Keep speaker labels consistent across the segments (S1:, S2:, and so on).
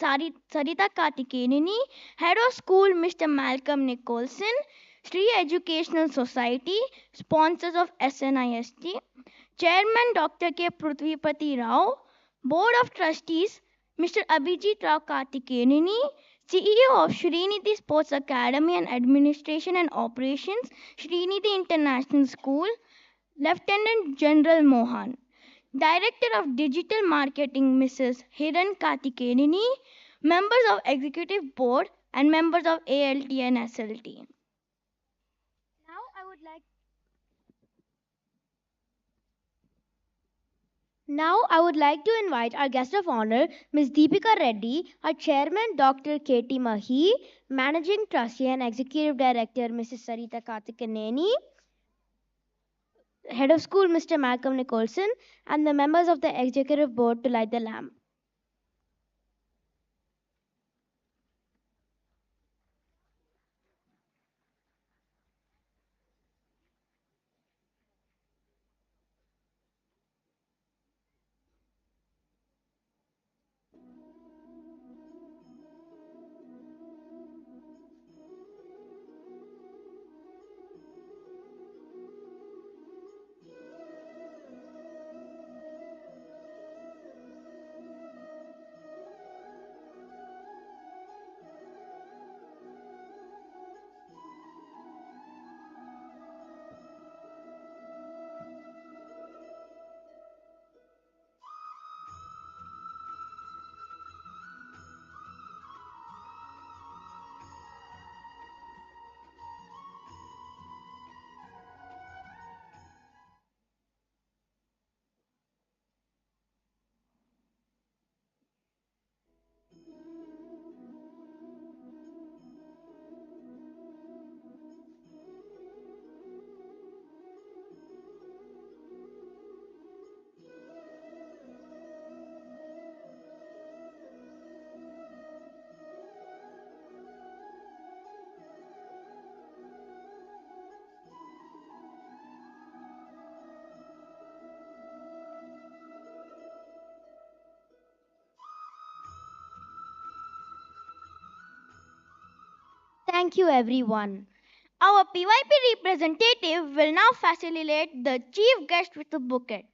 S1: Sarita Kartikeyanini, Head of School Mr. Malcolm Nicholson, Sri Educational Society, sponsors of SNIST, Chairman Dr. K. Prithvipati Rao, Board of Trustees Mr. Abhijit Rao Kartikeyanini, CEO of Sreenidhi Sports Academy and Administration and Operations, Sreenidhi International School, Lieutenant General Mohan, Director of Digital Marketing Mrs. Hiran Kartikeyanini, members of Executive Board and members of ALT and SLT. Now I would like Now, I would like to invite our guest of honor, Ms. Deepika Reddy, our chairman, Dr. K.T. Mahi, managing trustee and executive director, Mrs. Sarita Kartikeyaneni, head of school, Mr. Malcolm Nicholson, and the members of the executive board to light the lamp. Thank you, everyone. Our PYP representative will now facilitate the chief guest with a bouquet.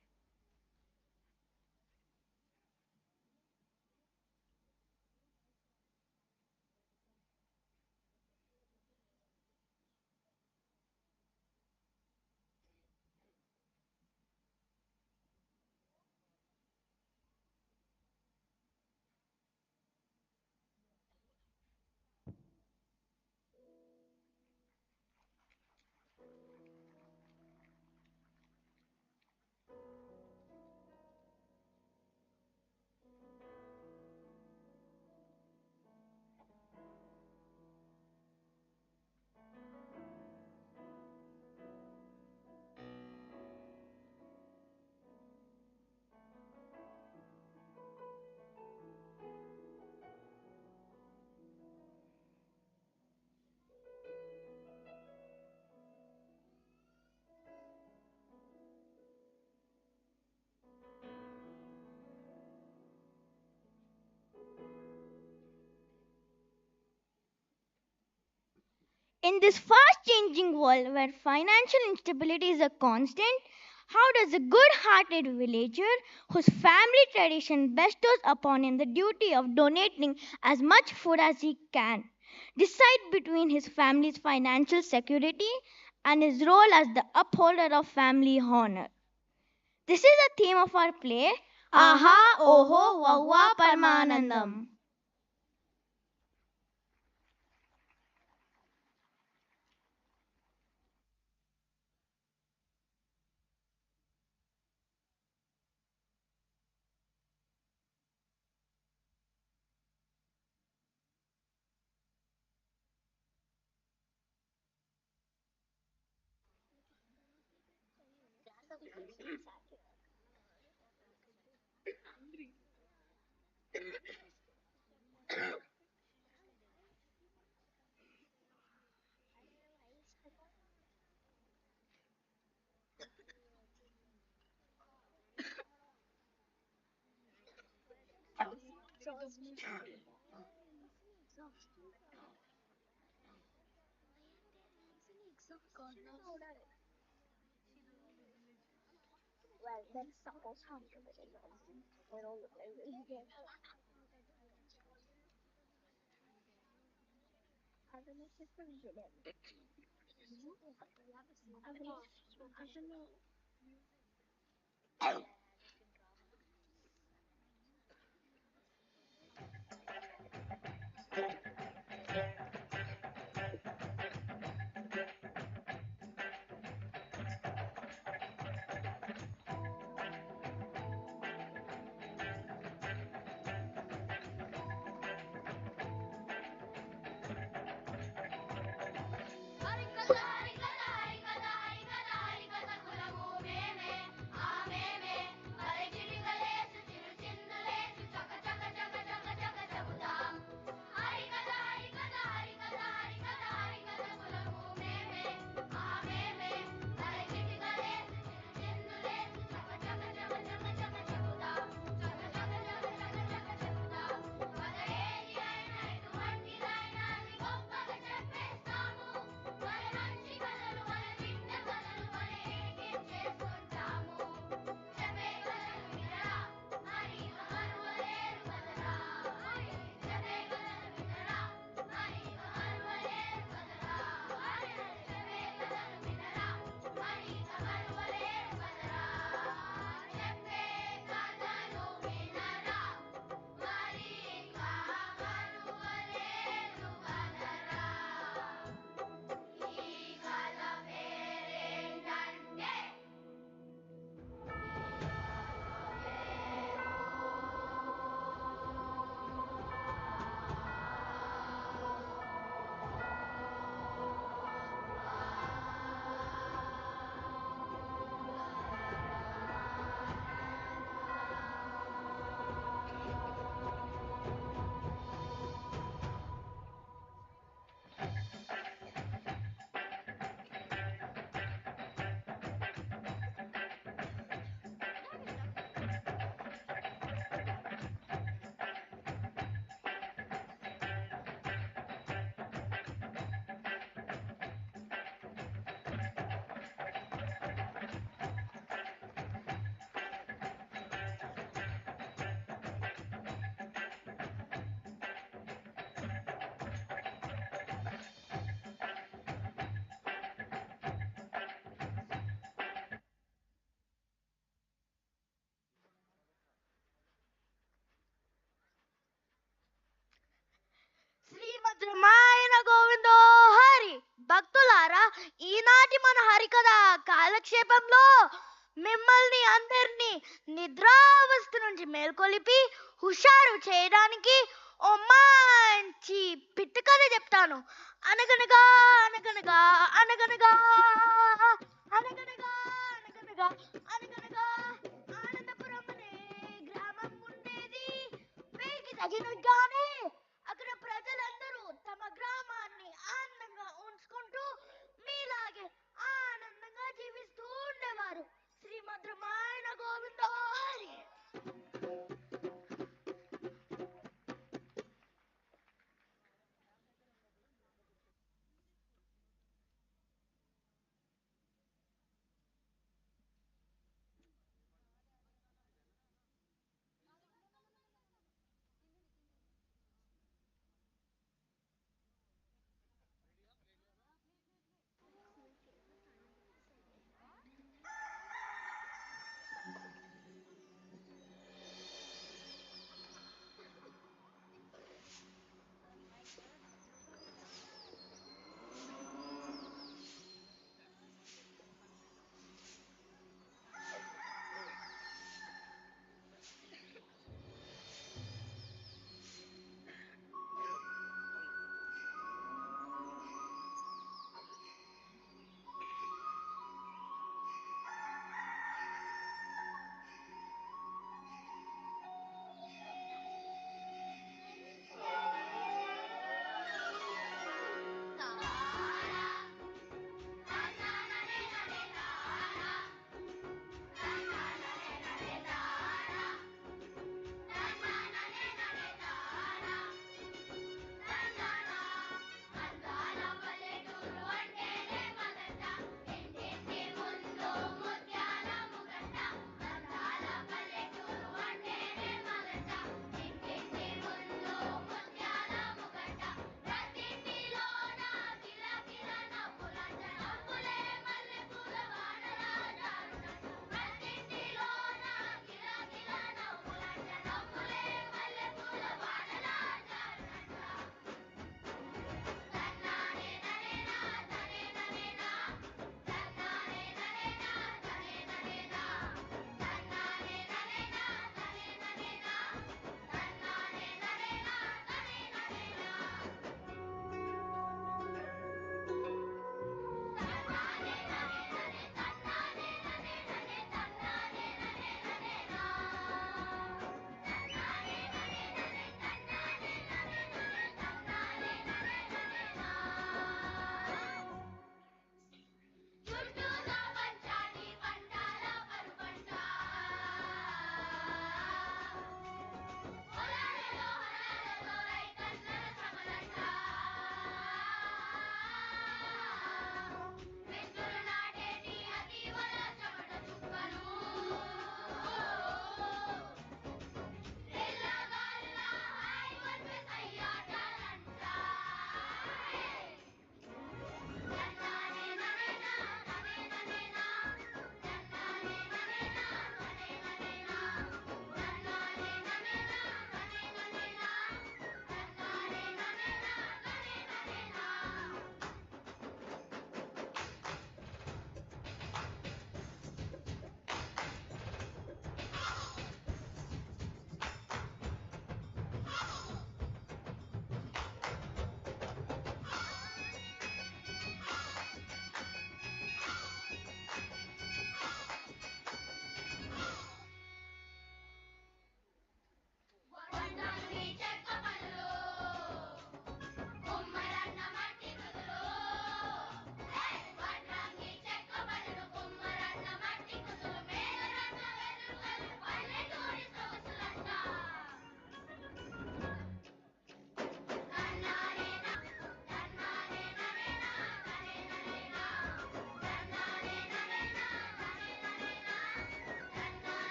S1: In this fast changing world where financial instability is a constant, how does a good hearted villager whose family tradition bestows upon him the duty of donating as much food as he can decide between his family's financial security and his role as the upholder of family honor? This is the theme of our play, Aha Oho Vavva Parmanandam. శ్రీమద్రమాయణ గోవిందో హరి భక్తులారా, ఈనాటి మన హరికథ కాలక్షేపంలో మిమ్మల్ని అందరినీ నిద్రావస్థ నుంచి మేల్కొలిపి హుషారు చేయడానికి ఓ మంచి పిట్టు కథ చెప్తాను. అనగనగా అనగనగా అనగనగా అనగనగా అనగనగా అనగనగా ఆనందపురం అనే గ్రామం ఉండేది. పేరుకి తగినట్టుగానే అక్కడ ప్రజలందరూ తమ గ్రామాన్ని ఆనందంగా ఉంచుకుంటూ మీలాగే ఆనందంగా జీవిస్తూ ఉండేవారు. శ్రీమద్ రామాయణ గోవింద హరి.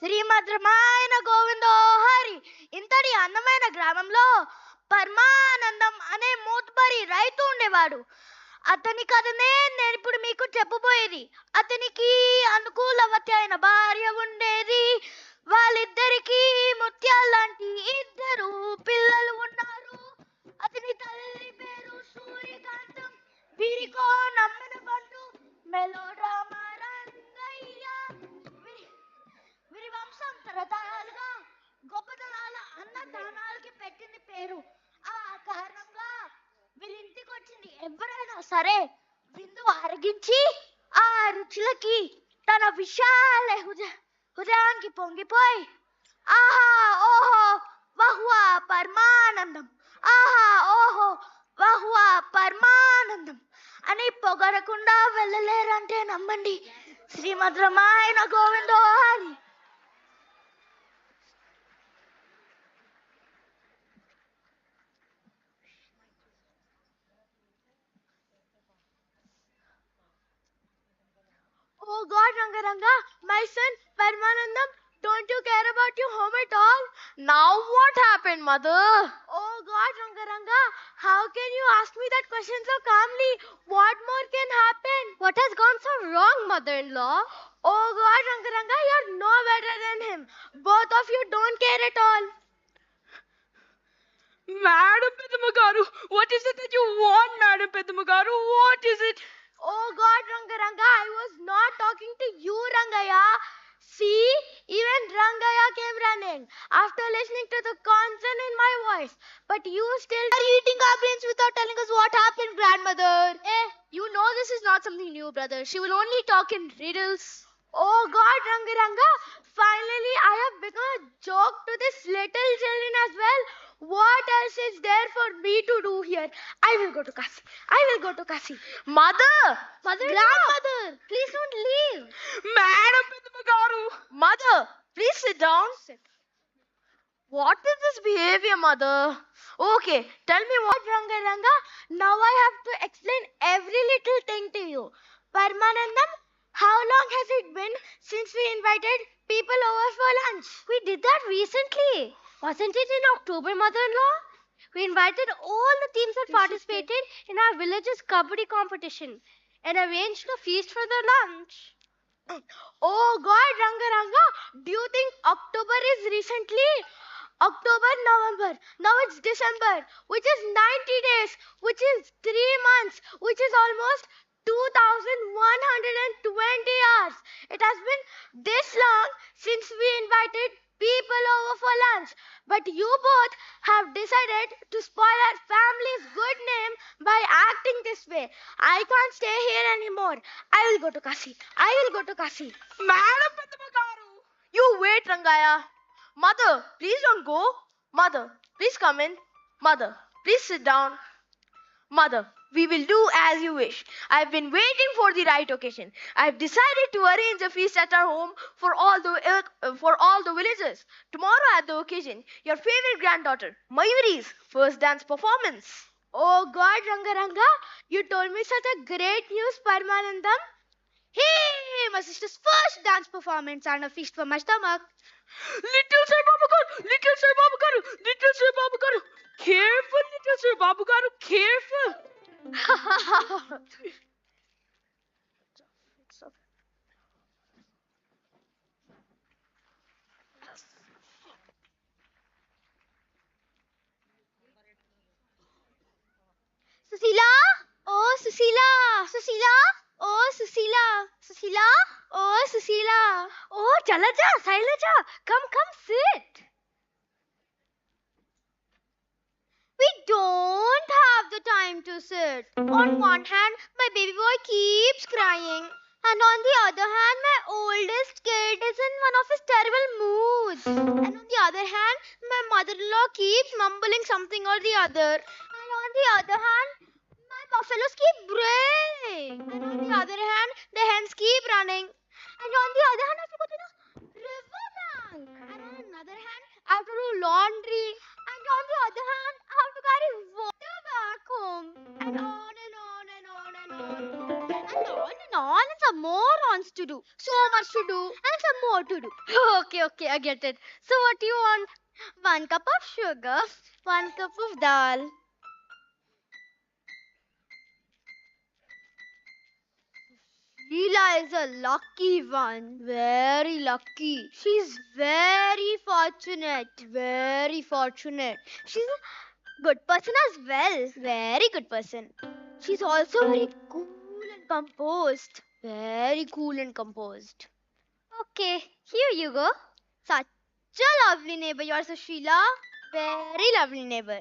S2: శ్రీమద్ రమాయణ గోవిందో హరి. ఇంతటి అందమైన గ్రామంలో పరమానందం అనే మూతుబరి రైతు ఉండేవాడు. అతని కథనే నేను ఇప్పుడు మీకు చెప్పబోయేది. అతనికి అనుకూలవతి అయిన భార్య ఉండేది. వాళ్ళిద్దరికీ ముత్యాలాంటి ఇద్దరు పిల్లలు ఉన్నారు. అతని తల్లి పేరు సూర్యకాంతం. వీరికో నమ్మిన బంటు మెలోడ్రామా రంగయ్య. వీరి వంశం తరతరాలుగా గొప్పతనాల అన్నదానాలకి పెట్టింది పేరు. ఆ కారణంగా వీరింటికి వచ్చింది ఎవరైనా సరే విందు అరగించి ఆ రుచులకి తన విశాల హృదయానికి పొంగిపోయి ఆహా ఓహో వహువా పరమానందం, ఆహా ఓహో వహువా పరమానందం అని పొగడకుండా వెళ్ళలేరంటే నమ్మండి. శ్రీమద్ రమాయణ గోవిందో Hari. Oh God, Rangaranga, my son Paramanandam, don't you care about your home at all?
S3: Now what happened, mother?
S2: Oh God, Rangaranga, how can you ask me that question so calmly? What more can happen?
S3: What has gone so wrong, mother-in-law?
S2: Oh God, Rangaranga, you're no better than him. Both of you don't care at all.
S4: Madam Pedamagaru, what is it that you want, Madam Pedamagaru? What is it?
S2: Oh God, Rangaranga, I was not talking to you, Rangaya. See, even Rangaya came running after listening to the concern in my voice. But you still are eating our brains without telling us what happened, grandmother.
S3: You know this is not something new, brother. She will only talk in riddles.
S2: Oh God, Rangaranga, finally I have become a joke to this little children as well. What else is there for me to do here? I will go to Kasi. I will go to Kasi.
S3: Mother!
S2: Grandmother, please don't leave.
S4: Madam Pedamagaru!
S3: Mother, please sit down. What is this behavior, mother? Okay, tell me what.
S2: Rangaranga, now I have to explain every little thing to you. Paramanandam, how long has it been since we invited people over for lunch?
S3: We did that recently. Wasn't it in October, mother-in-law? We invited all the teams that participated in our village's kabaddi competition and arranged a feast for their lunch.
S2: Oh God, Rangaranga, do you think October is recently? October, November, now it's December, which is 90 days, which is 3 months, which is almost 2120 hours. It has been this long since we invited people over for lunch. But you both have decided to spoil our family's good name by acting this way. I can't stay here anymore. I will go to Kasi. I will go to Kasi.
S4: Madam Pedamagaru!
S3: You wait, Rangaya. Mother, please don't go. Mother, please come in. Mother, please sit down. Mother, we will do as you wish. I've been waiting for the right occasion. I've decided to arrange a feast at our home for all the villagers. Tomorrow at the occasion, your favorite granddaughter, Mayuri's first dance performance.
S2: Oh God, Rangaranga, you told me such a great news, Paramanandam. Hey, my sister's first dance performance and a feast for my stomach.
S4: Little Sir Babagaru! Little Sir Babagaru! Little Sir Babagaru! Careful, Little Sir Babagaru, careful!
S2: Susila? Oh, Susila! Susila? Oh, Susila! Susila? Oh, Susila! Oh, Jalaja, Sailaja, come sit. We don't have the time to sit. On one hand, my baby boy keeps crying. And on the other hand, my oldest kid is in one of his terrible moods. And on the other hand, my mother-in-law keeps mumbling something or the other. And on the other hand, my buffaloes keep braying. And on the other hand, the hens keep running. And on the other hand, I have to go to the river bank. And on another hand, I have to do laundry. And on the other hand, I have to carry water back home. And on and on and on and on. And on and on and some more wants to do. So much to do. And some more to do. Okay, I get it. So what do you want? 1 cup of sugar, 1 cup of dal. Leela is a lucky one. Very lucky. She's very fortunate. Very fortunate. She's a good person as well. Very good person. She's also very cool and composed. Very cool and composed. Okay, here you go. Such a lovely neighbor you are, Sushila. Very lovely neighbor.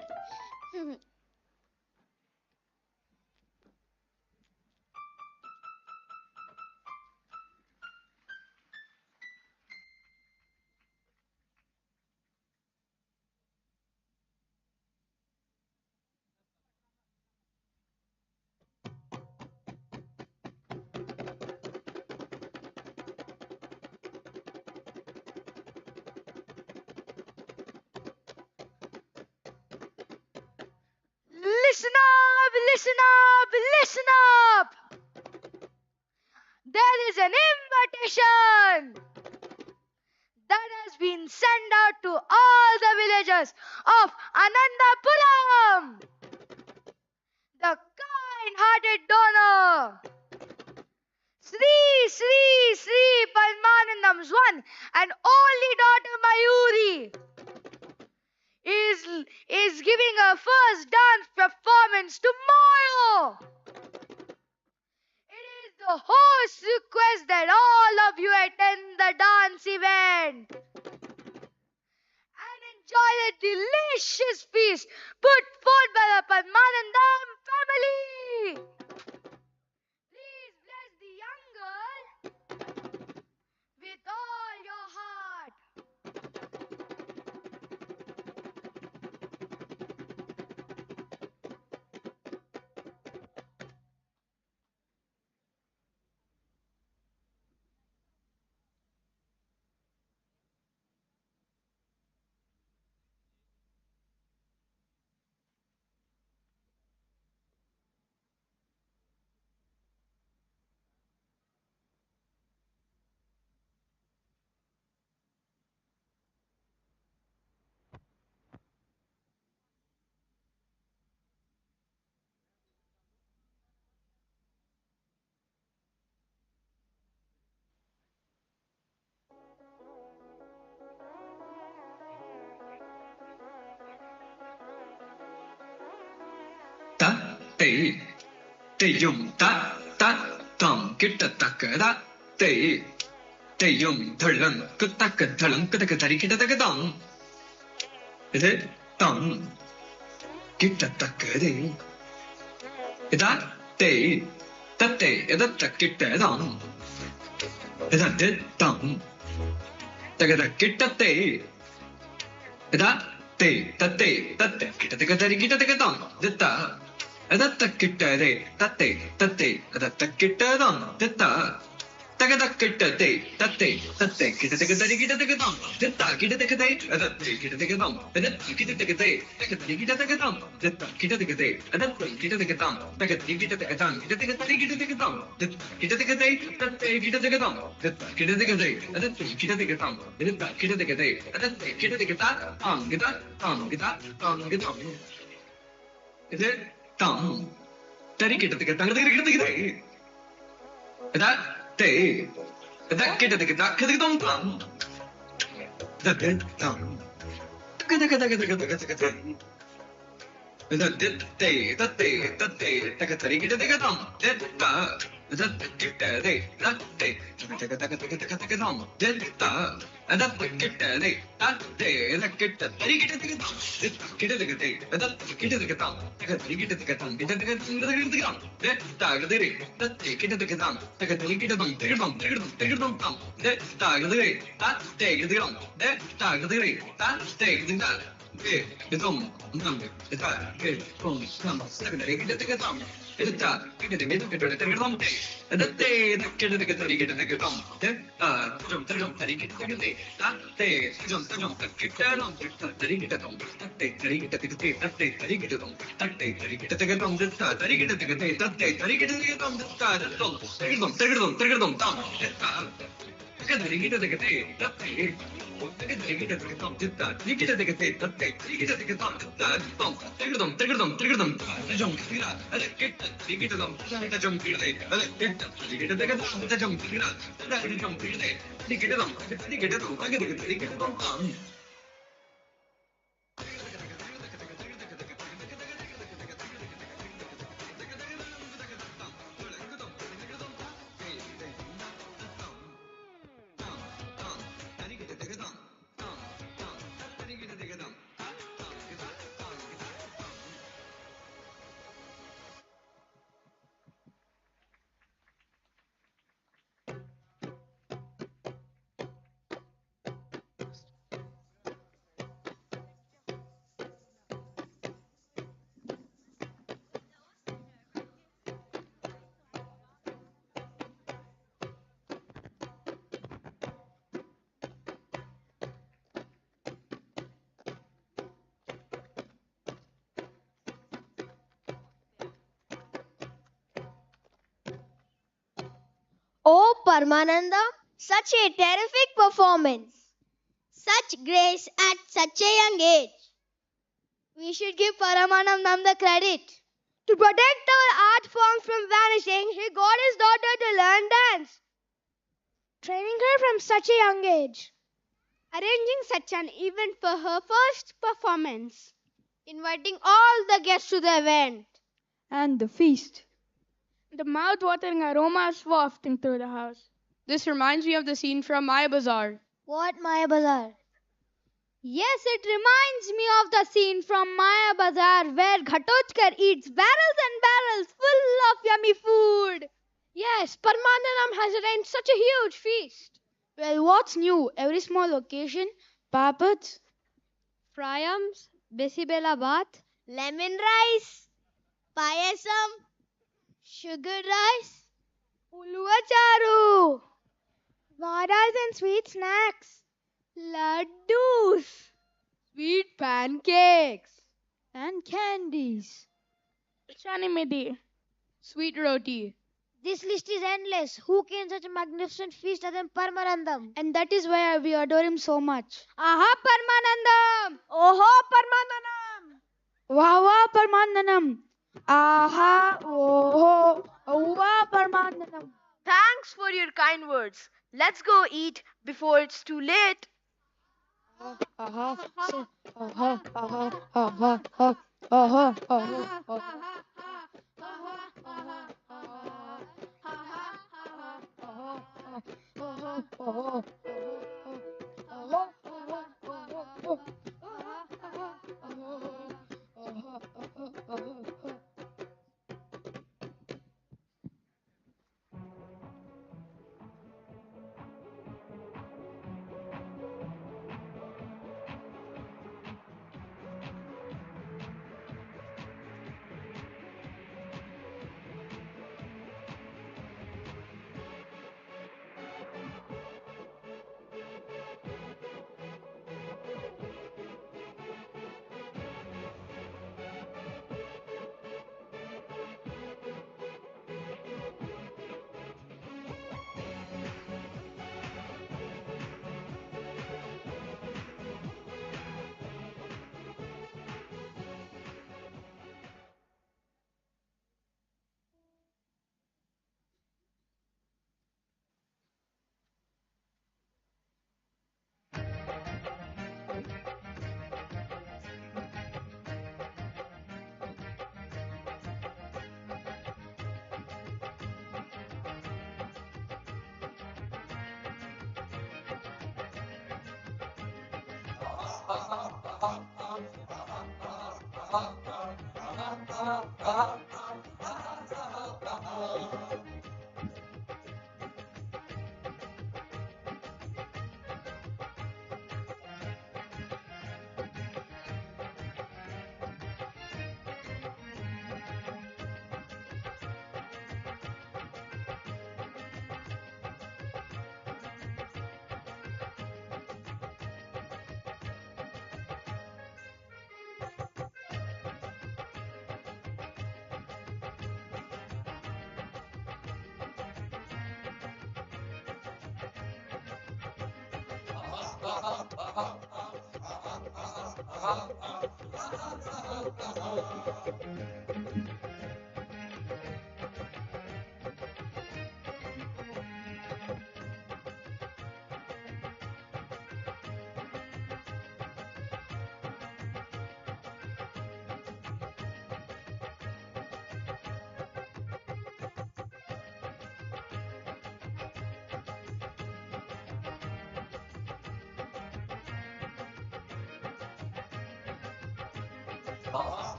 S3: Listen up, listen up, listen up! There is an invitation that has been sent out to all the villagers of Anandapuram. The kind-hearted donor, Sri Padmanandam's one and only daughter Mayuri, is giving her first dance performance tomorrow. It is the host's request that all of you attend the dance event and enjoy the delicious feast put forth by the Padmanandam family. Please bless the young girl with all your heart.
S5: Ta tỷ tỷ dùng ta tòng kitta tỷ dùng thलन thलन tari kitta tong ഇത് tong kitta ida tỷ ida kitta tong ida tong kitta ida kitta tari kitta tong ditta Adattakittade, tate, adattakittadon, ditta, tagadakittate, tate, kitatagadam, ditta, kittatakate, adattakittagadam, adattakittatakate, takatarikittatakadam, ditta, kittakate, adattakittatakadam, takatarikittatakadam, kittakatarikittatakadam, ditta, kittakate, tate, kittatakadam, ditta, kittakate, adattakittatakadam, ditta, kittakate, adattakittatakata, gita. Is it? Tam. Tari kita tika tang tika tika tika. That te. That kita tika tak kita tom tam. That tam. Tika tika tika tika tika tika. That te. Taka tari kita tika tam. That ta. That kita te. That te. Taka taka tika tika tika tam. That ta. That kita te. That te. That kita tari kita tika tam. Kita tika te. That kita tika tam. Taka tari kita tika tam. Kita tika tika tam. That ta kita te. That te kita tika tam. Taka tari kita tam. Tika tam. That ta kita te. That te kita tam. That ta kita te. That te kita tam. Itu nam. Itu. Itu. Itu. Itu. Itu.
S2: Oh, Paramananda, such a terrific performance. Such grace at such a young age. We should give Paramanandam the credit. To protect our art form from vanishing, he got his daughter to learn dance. Training her from such a young age. Arranging such an event for her first performance. Inviting all the guests to the event.
S4: And the feast. The mouth-watering aromas wafting through the house. This reminds me of the scene from Maya Bazaar.
S2: What Maya Bazaar? Yes, it reminds me of the scene from Maya Bazaar where Ghatochkar eats barrels and barrels full of yummy food.
S4: Yes, Paramananam has arranged such a huge feast. Well, what's new? Every small occasion, papads,
S2: Fryams, Besibela Bath, lemon rice, payasam, sugar rice, uluvacharu, vadas and sweet snacks, laddus,
S4: sweet pancakes, and candies. Sreenidhi, sweet roti.
S2: This list is endless. Who can such a magnificent feast other than Paramanandam?
S4: And that is why we adore him so much.
S2: Aha, Paramanandam! Oho, Paramanandam!
S4: Wawa Paramananam. Aha, oh, Wawa Paramananam.
S3: Thanks for your kind words. Let's go eat before it's too late.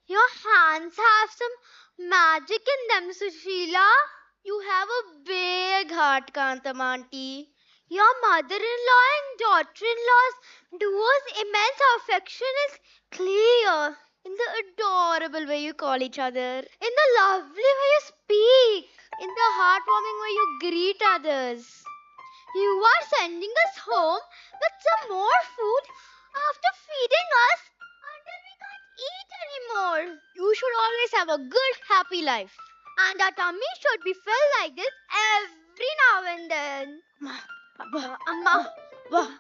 S2: Your hands have some magic in them, Sushila. You have a big heart, Kantam auntie. Your mother-in-law and daughter-in-law's duo's immense affection is clear in the adorable way you call each other, in the lovely way you speak, in the heartwarming way you greet others. You are sending us home with some more food after feeding us until we can't eat anymore. You should always have a good, happy life. And our tummy should be filled like this every now and then. Amma, Amma,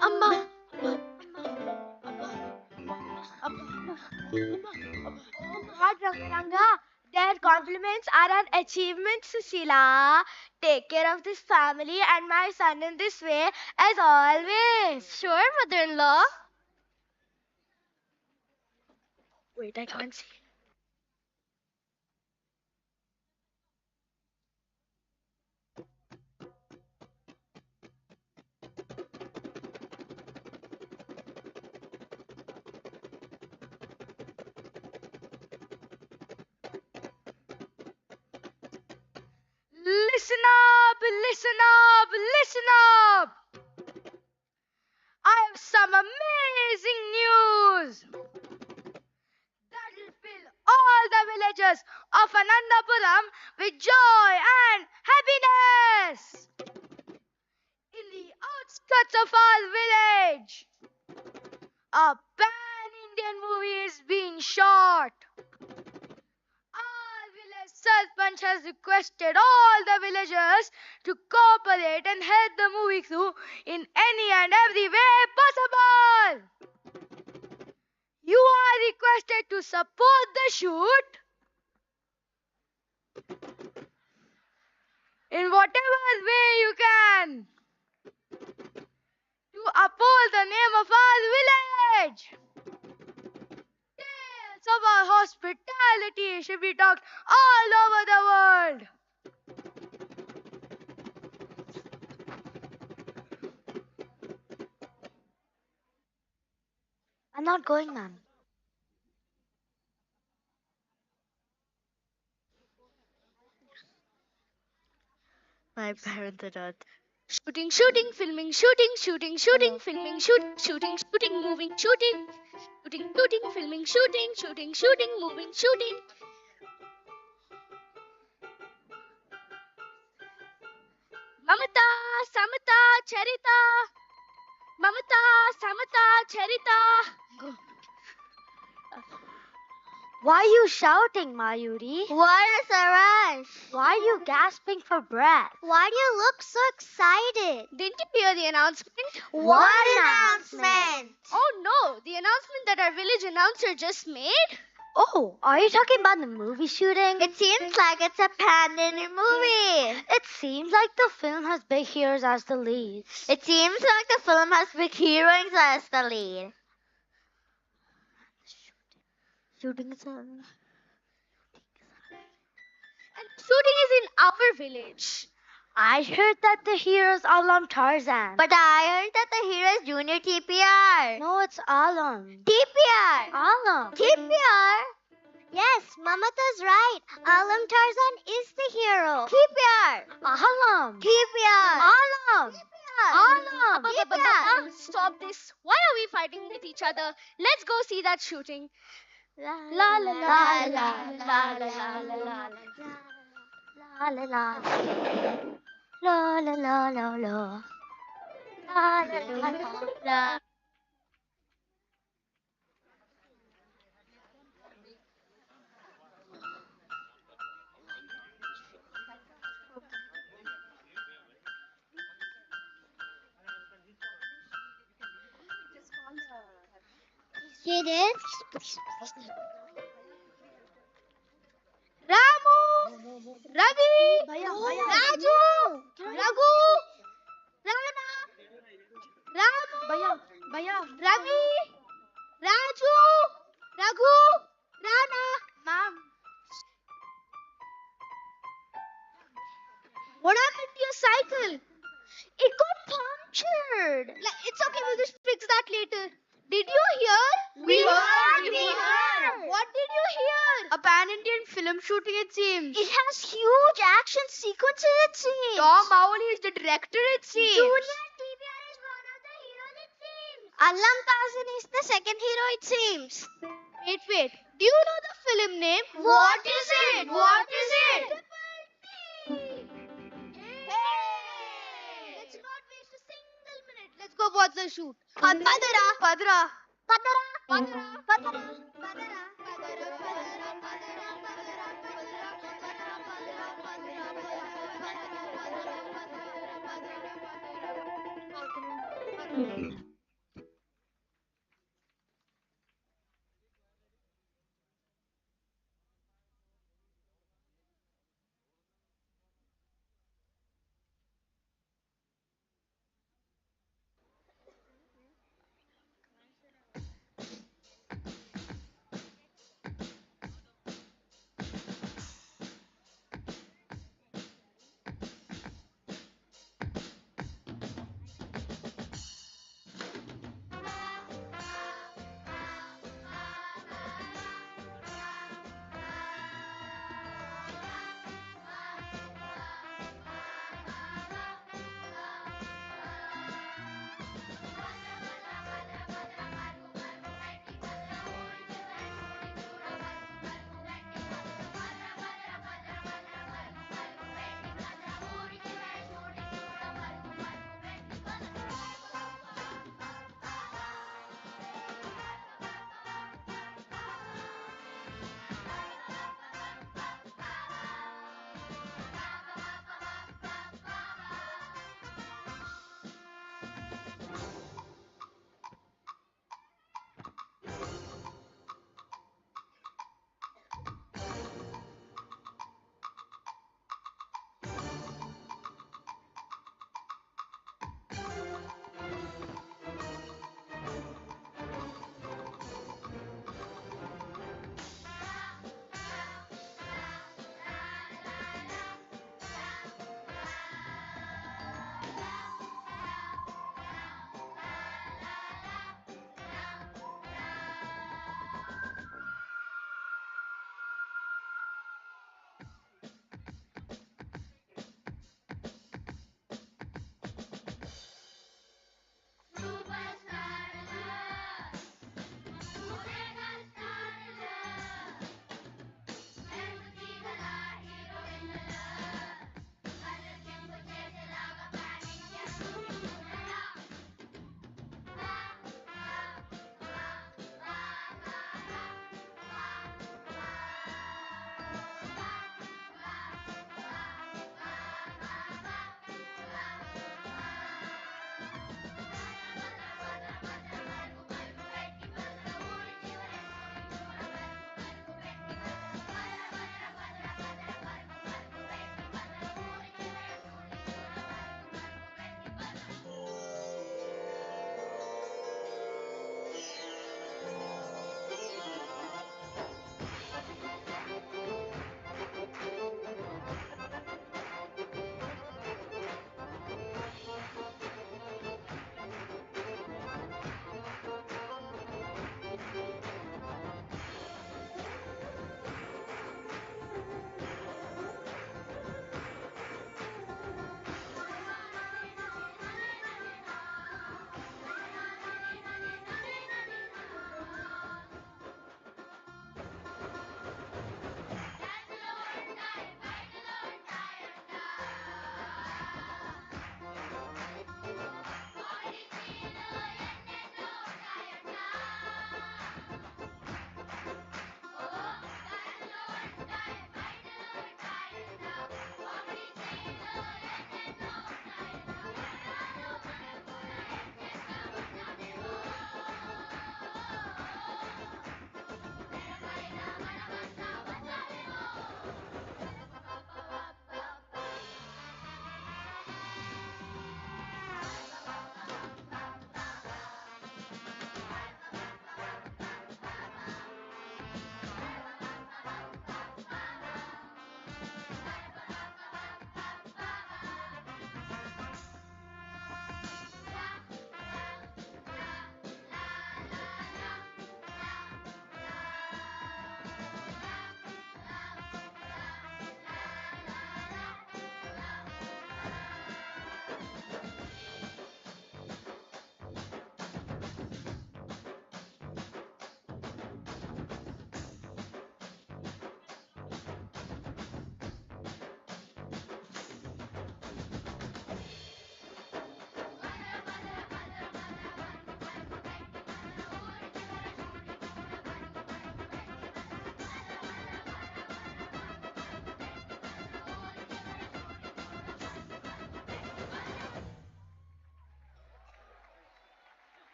S2: Amma,
S3: Oh God, Ranga, their compliments are an achievement, Sushila. Take care of this family and my son in this way as always.
S2: Sure, mother-in-law.
S3: Wait, I can't see. Listen up, listen up, listen up. I have some amazing news that will fill all the villagers of Anandapuram with joy and happiness. In the outskirts of our village, a pan-Indian movie is being shot. Our village Sarpanch has requested all the villagers to cooperate and help the movie through in any and every way possible. You are requested to support the shoot in whatever way you can to uphold the name of our village. Tales of our hospitality should be talked all over the world.
S2: I'm not going, ma'am. My parents are not.
S4: Shooting, shooting, filming, shooting, shooting, shooting, filming, shooting, shooting, shooting, moving, shooting, shooting, shooting, filming, shooting, shooting, shooting, moving, shooting. Mamata, Samata, Charita. Mamata, Samata, Charita.
S2: Why are you shouting, Mayuri?
S6: What is a rush?
S2: Why are you gasping for breath?
S6: Why do you look so excited?
S4: Didn't you hear the announcement?
S6: What announcement?
S4: Oh no, the announcement that our village announcer just made?
S2: Oh, are you talking about the movie shooting?
S6: It seems like it's a pandemic movie.
S2: It seems like the film has big heroes as the leads.
S6: It seems like the film has big heroines as the lead.
S2: Shooting is on.
S4: And shooting is in our village.
S2: I heard that the hero's Alam Tarzan.
S6: But I heard that the hero is Junior TPR.
S2: No, it's Alam.
S6: TPR.
S2: Alam.
S6: TPR. Yes, Mamata's right. Alam Tarzan is the hero. TPR.
S2: Alam.
S6: TPR.
S2: Alam.
S6: Alam.
S4: Stop this. Why are we fighting with each other? Let's go see that shooting.
S2: La la la la la
S6: la
S2: la la la la la la la la la. La la la la la.
S6: It is.
S4: Ramu! Ravi! Raju! Raghu! Rana! Ramu! Ravi! Raju! Raghu! Rana! Ma'am. What happened to your cycle? It got punctured. It's okay, we'll just fix that later. Did you hear?
S6: We heard.
S4: What did you hear?
S3: A pan-Indian film shooting, it seems.
S6: It has huge action sequences, it seems.
S3: Tom Howell is the director, it seems.
S6: Junior TBR is one of the heroes, it seems. Alam Tarzan is the second hero, it seems.
S4: Wait. Do you know the film name?
S6: What is it? What is it?
S4: Let's not waste a single minute. Let's go watch the shoot.
S6: Padara.
S3: Padra.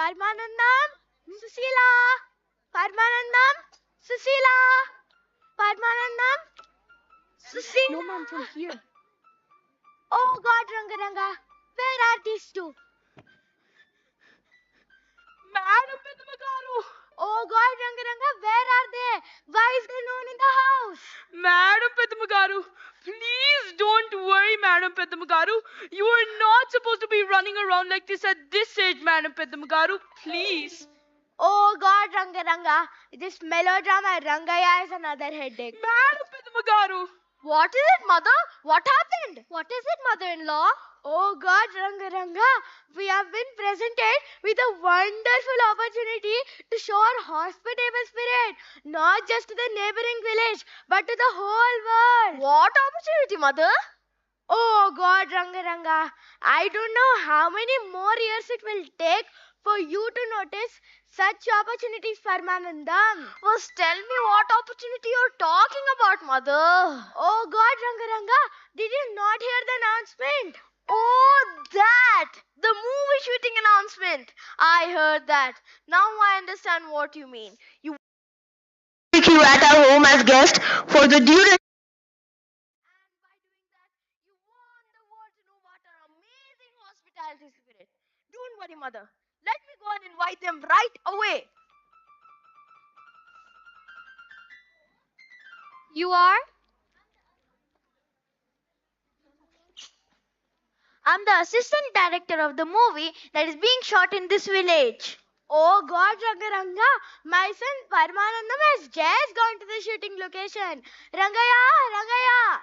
S3: Parmanandam, Susila, Parmanandam, Susila, Parmanandam, Susila.
S4: No, ma'am, from here.
S2: Oh God, Rangaranga, where are these two?
S3: Madam Peddamagaru.
S2: Oh God, Rangaranga, where are they? Why is there no one in the house?
S3: Madam Peddamagaru, please don't worry, Madam Peddamagaru. You are not supposed to be running around like this at this age, Madam Peddamagaru. Please.
S2: Oh God, Rangaranga, this melodrama Rangaya is another headache.
S3: Madam Peddamagaru. What is it, Mother? What happened?
S2: What is it, mother-in-law? Oh God, Rangaranga, we have been presented with a wonderful opportunity to show our hospitable spirit, not just to the neighboring village, but to the whole world.
S3: What opportunity, Mother?
S2: Oh God, Rangaranga, I don't know how many more years it will take for you to notice such opportunities, Parmanandam.
S3: First, tell me what opportunity you're talking about, Mother.
S2: Oh God, Rangaranga, did you not hear the announcement?
S3: Oh, that! The movie shooting announcement. I heard that. Now I understand what you mean. You take you at our home as guest for the duration. And by doing that, you want the world to know about our amazing hospitality spirit. Don't worry, Mother. Let me go and invite them right away.
S2: You are?
S1: I'm the assistant director of the movie that is being shot in this village.
S2: Oh God, Rangaranga, my son Parmanandam has just gone to the shooting location. Rangaya, Rangaya,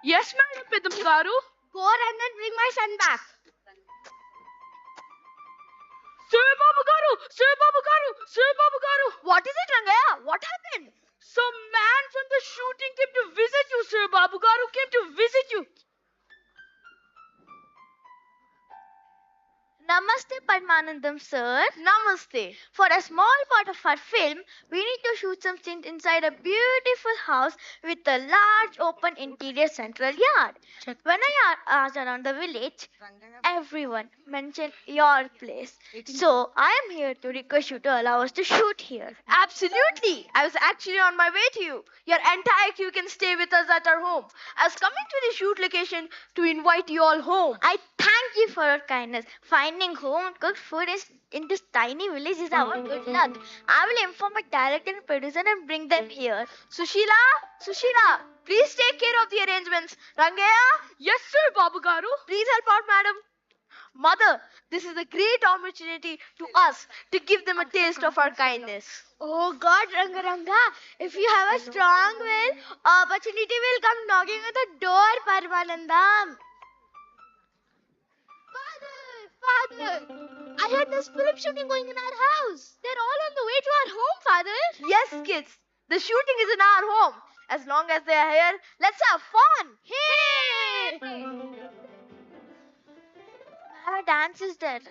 S3: Yes, Madam Peddamagaru.
S2: go run and bring my son back.
S3: Sir Babagaru! Sir Babagaru! Sir Babagaru! What is it, Rangaya? What happened? Some man from the shooting came to visit you, Sir Babagaru came to visit you.
S1: Namaste Padmanandam sir.
S3: Namaste.
S1: For a small part of our film, we need to shoot some scenes inside a beautiful house with a large open interior central yard. When I asked around the village, everyone mentioned your place. So I am here to request you to allow us to shoot here.
S3: Absolutely. I was actually on my way to you. Your entire crew can stay with us at our home. I was coming to the shoot location to invite you all home.
S1: I thank you for your kindness. Finding home cooked food in this tiny village is our good luck. I will inform my director and producer and bring them here.
S3: Sushila, Sushila, please take care of the arrangements. Rangaya? Yes, sir, Babagaru. Please help out, madam. Mother, this is a great opportunity to us to give them a taste of our kindness.
S2: Oh God, Rangaranga, if you have a strong will, opportunity will come knocking at the door, Parmanandam.
S4: Father, I heard there's film shooting going in our house. They're all on the way to our home, Father.
S3: Yes, kids, the shooting is in our home. As long as they are here, let's have fun.
S2: Hey!
S1: Our dance is dead.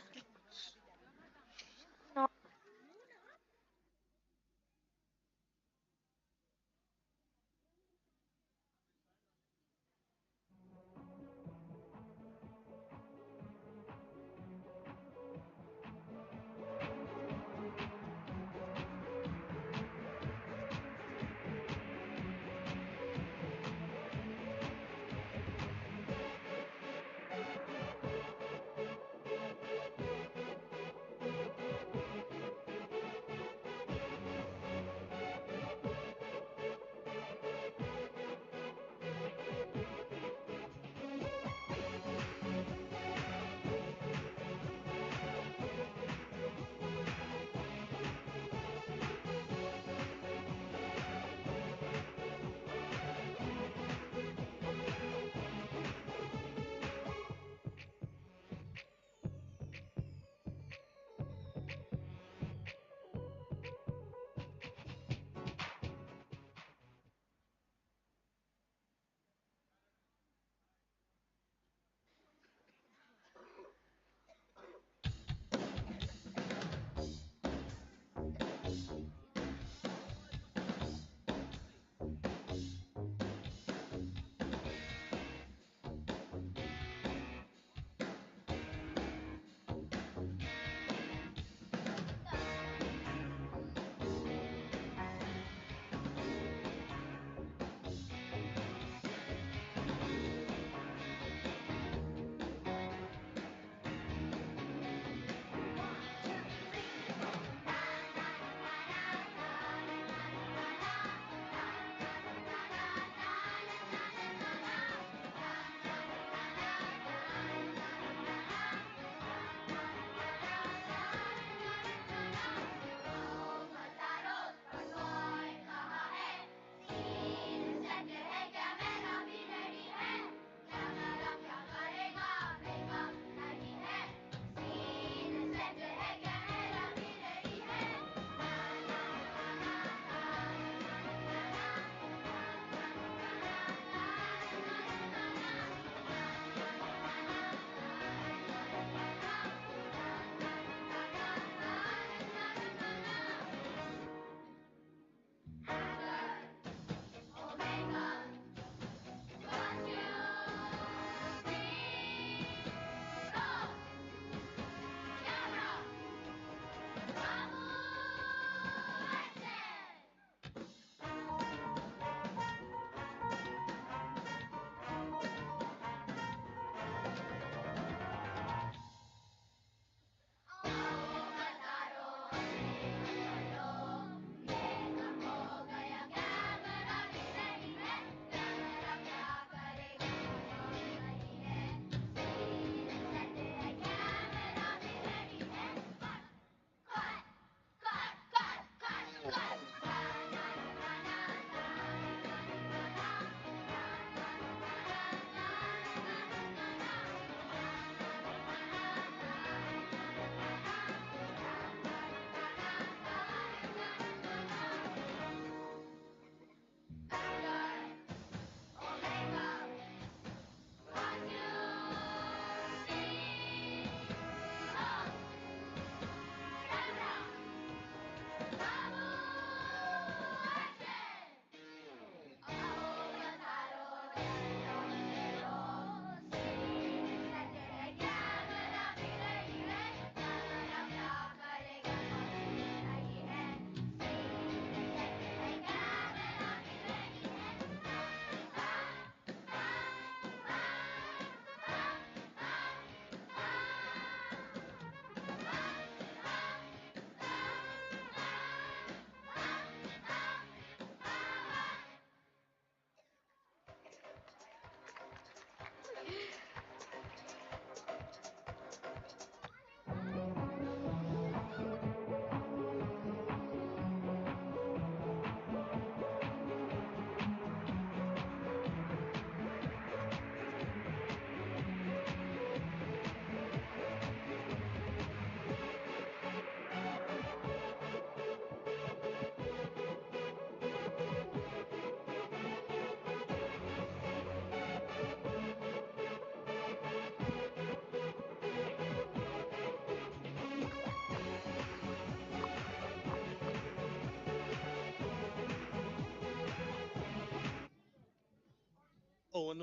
S2: Come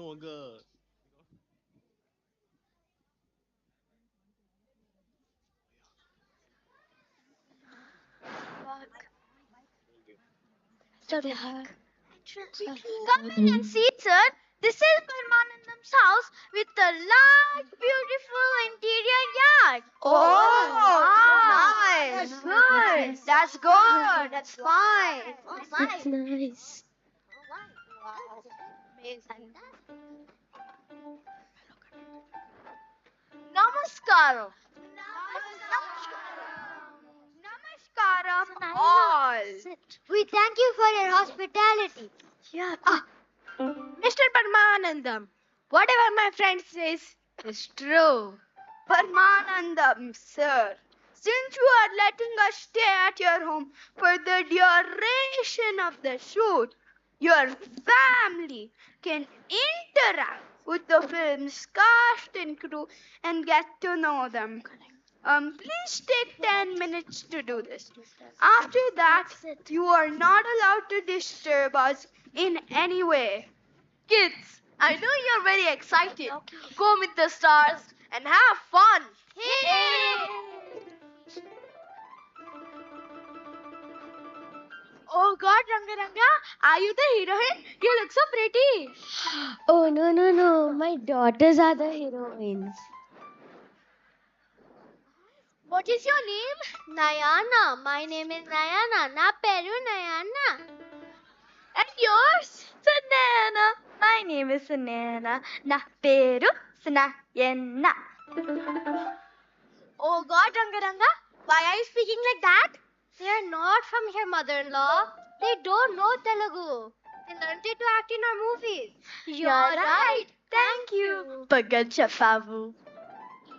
S2: in and see, sir. This is Paramanandam's house with a large, beautiful interior yard.
S3: Nice.
S2: That's good.
S3: That's good.
S2: That's fine. Oh my.
S4: That's nice.
S3: Namaskaram. Namaskaram all.
S6: We thank you for your hospitality.
S3: Mr. Parmanandam, whatever my friend says is true. Parmanandam, sir, since you are letting us stay at your home for the duration of the shoot, your family can interact with the film's cast and crew and get to know them. Please take 10 minutes to do this. After that, you are not allowed to disturb us in any way. Kids, I know you're very excited. Go meet the stars and have fun. Oh God, Ranga, are you the heroine? You look so pretty.
S4: Oh, no. My daughters are the heroines.
S2: What is your name? Nayana. My name is Nayana. Na peru Nayana.
S3: And yours?
S1: Sanana. My name is Sanana. Na peru Sanayana.
S2: Oh God, Ranga, why are you speaking like that? They are not from here, mother-in-law. They don't know Telugu. They learned it to act in our movies.
S1: You're right. Thank you.
S3: Pagacha Pavu.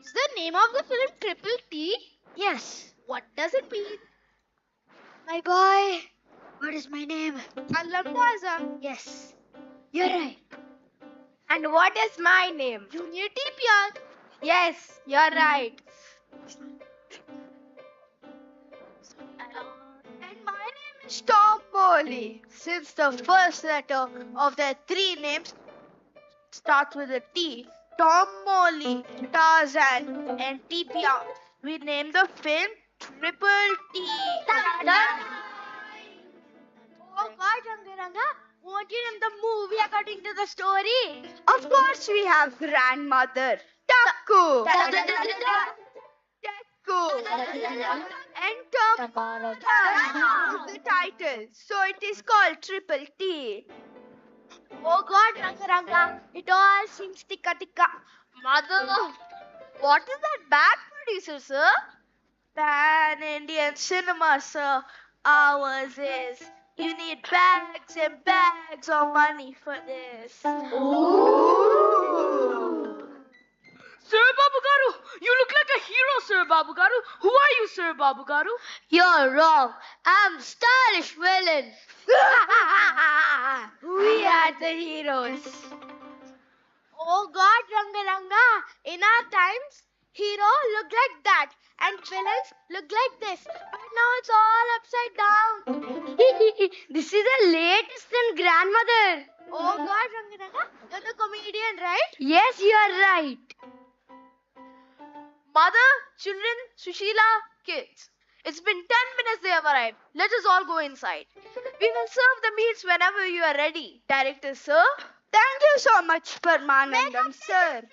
S2: Is the name of the film Triple T?
S6: Yes.
S2: What does it mean?
S6: My boy, what is my name?
S3: Alam Tarzan.
S6: Yes. You're right.
S3: And what is my name?
S2: Junior Tipian.
S3: Yes, you're right. And my name is Tom Molly. Since the first letter of the three names starts with a T, Tom Molly, Tarzan, and Tipia, we named the film Triple T.
S2: Oh God, Ranga, won't you name the movie according to the story?
S3: Of course, we have grandmother Takku. Takku. And Tom is the title, so it is called Triple T.
S2: Oh God, Ranga, it all seems tikka.
S3: Mother, what is that bag producer, sir? Pan Indian cinema, sir. Ours is. You need bags and bags of money for this. Sir Babugaru, you look like a hero, Sir Babugaru. Who are you, Sir Babugaru?
S2: You're wrong. I'm stylish villain.
S3: We are the heroes.
S2: Oh God, Ranga, in our times, hero looked like that and villains look like this. But now it's all upside down.
S6: This is the latest and grandmother.
S2: Oh God, Ranga, you're the comedian, right?
S6: Yes, you are right.
S3: Mother, children, Sushila, kids. It's been 10 minutes they have arrived. Let us all go inside. We will serve the meals whenever you are ready. Director, sir. Thank you so much, Parmanandam, sir.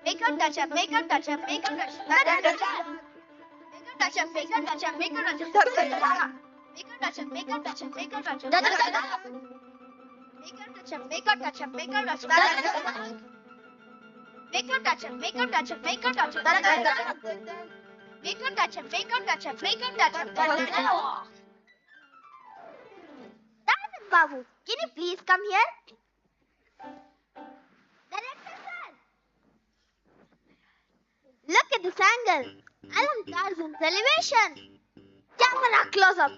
S2: Make a touch up, make a touch up, make a touch up. Make a touch up, make a touch up, make a touch up. Make a touch up, make a touch up, make a touch up. Make a touch up, make a touch up, make a touch up. Make a touch up, make a touch up, make a touch up. Make a touch up, make a touch up, make a touch up. Babu, can you please come here? Director sir, look at this angle. Alam Tarzan's elevation. Camera close up.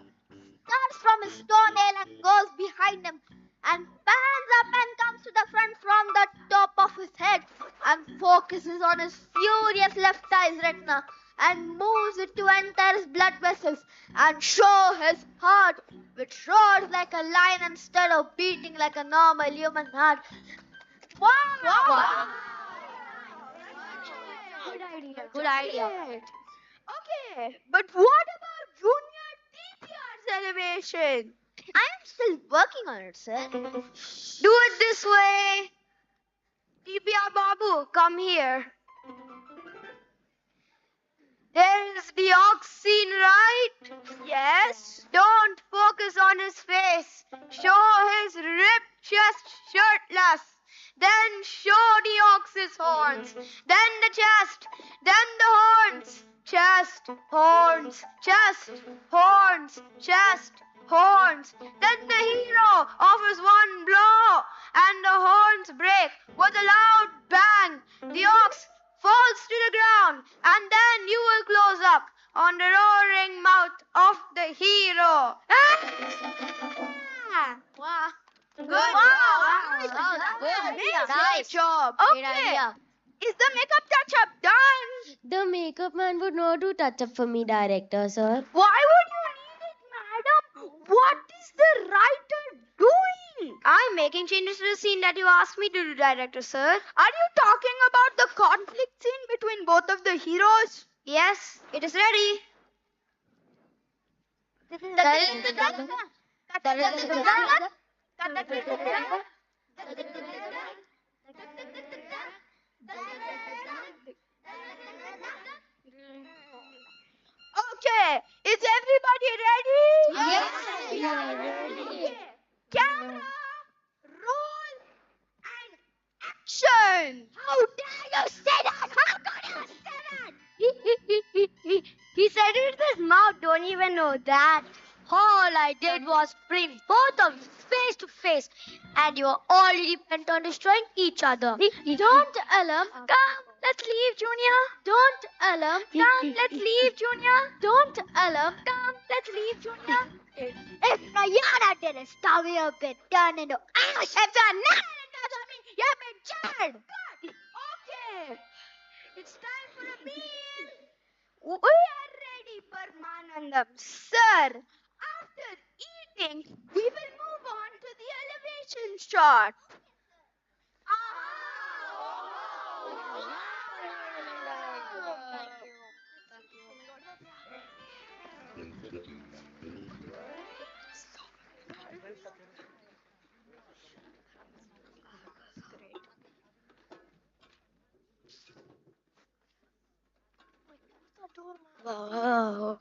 S2: Starts from his toenail and goes behind him and pans up and comes to the front from the top of his head and focuses on his furious left eye's retina and moves it to enter his blood vessels and show his heart. which roars like a lion instead of beating like a normal human heart. Wow!
S3: Good idea.
S2: Good idea.
S3: Okay, but what about junior TPR celebration?
S2: I am still working on it, sir.
S3: Do it this way. TPR Babu, come here. There's the ox scene, right? Yes. Don't focus on his face. Show his ripped chest shirtless. Then show the ox's horns. Then the chest. Then the horns. Chest, horns, chest, horns, chest, horns. Then the hero offers one blow, and the horns break with a loud bang. The ox falls to the ground, and then you will close up on the roaring mouth of the hero.
S2: Wow.
S3: Good
S2: Wow.
S3: job.
S2: Good.
S3: Nice job.
S2: Great
S3: Okay.
S2: idea.
S3: Is the makeup touch-up done?
S7: The makeup man would not do touch up for me, director, sir.
S3: Why would you need it, madam? What is the writer doing? I'm making changes to the scene that you asked me to do, director, sir. Are you talking about the conflict scene between both of the heroes? Yes, it is ready. Okay, is everybody ready?
S7: Yes,
S3: we are ready. Camera, roll, and action. How dare you say that? How could you say that?
S2: He said it with his mouth. Don't even know that. All I did was bring both of you face to face, and you are already bent on destroying each other. Don't, Alam. Come, let's leave, Junior. Don't, Alam. Come, let's leave, Junior. Don't, Alam. Come, let's leave, Junior.
S6: If Nayana didn't stop me, you've been turned into ash.
S3: If you're not in me, you've been charred. Good. Okay. It's time for a meal. We are ready, Paramanandam. Sir, after eating, we will move on to the elevation shot. Wow.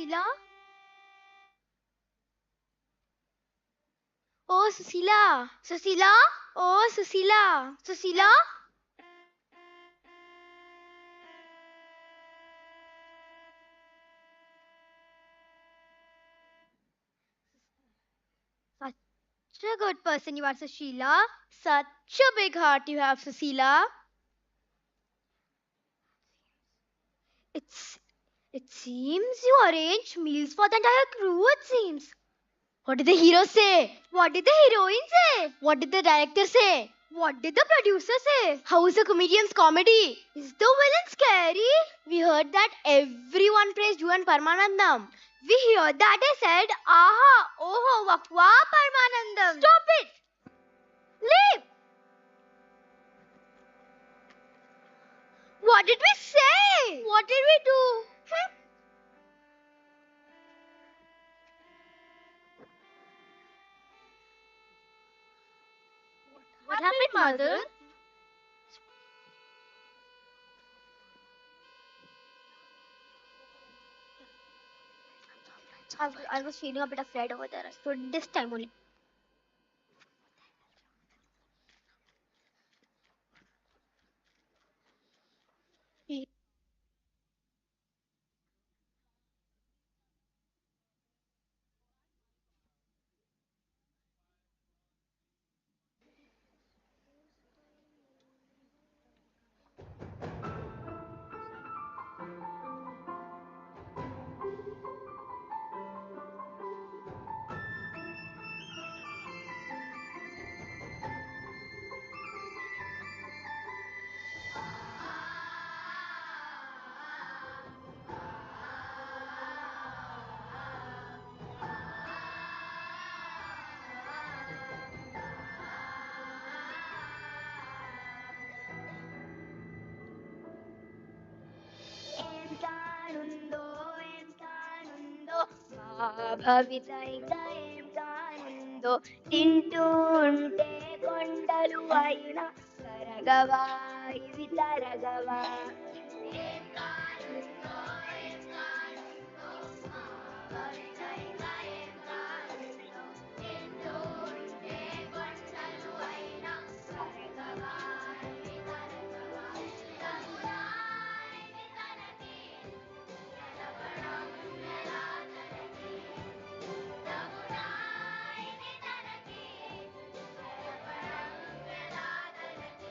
S2: Susila? Oh, Susila. Susila? Oh, Susila. Susila? Such a good person you are, Susila. Such a big heart you have, Susila. It seems you arranged meals for the entire crew, it seems. What did the hero say? What did the heroine say? What did the director say? What did the producer say? How is the comedian's comedy? Is the villain scary? We heard that everyone praised you and Paramanandam. We heard that they said, aha, oho, wakwa, Paramanandam. Stop it! Leave! What did we say? What did we do?
S4: What happened, mother?
S2: I was feeling a bit afraid over there. So this time only.
S1: భవిత ఇంకా ఏం కానుందో తింటూ ఉంటే కొండలు అయినా తరగవా ఇవి తరగవా ఏం కానుందో ఏం కానుందో భవిత ఇంకా ఏం కానుందో తింటూ ఉంటే కొండలు అయినా తరగవా ఇవి తరగవా తగునా ఇది తనకి తెలవడం ఎలా తనకి తగునా ఇది తనకి తెలవడం ఎలా తనకి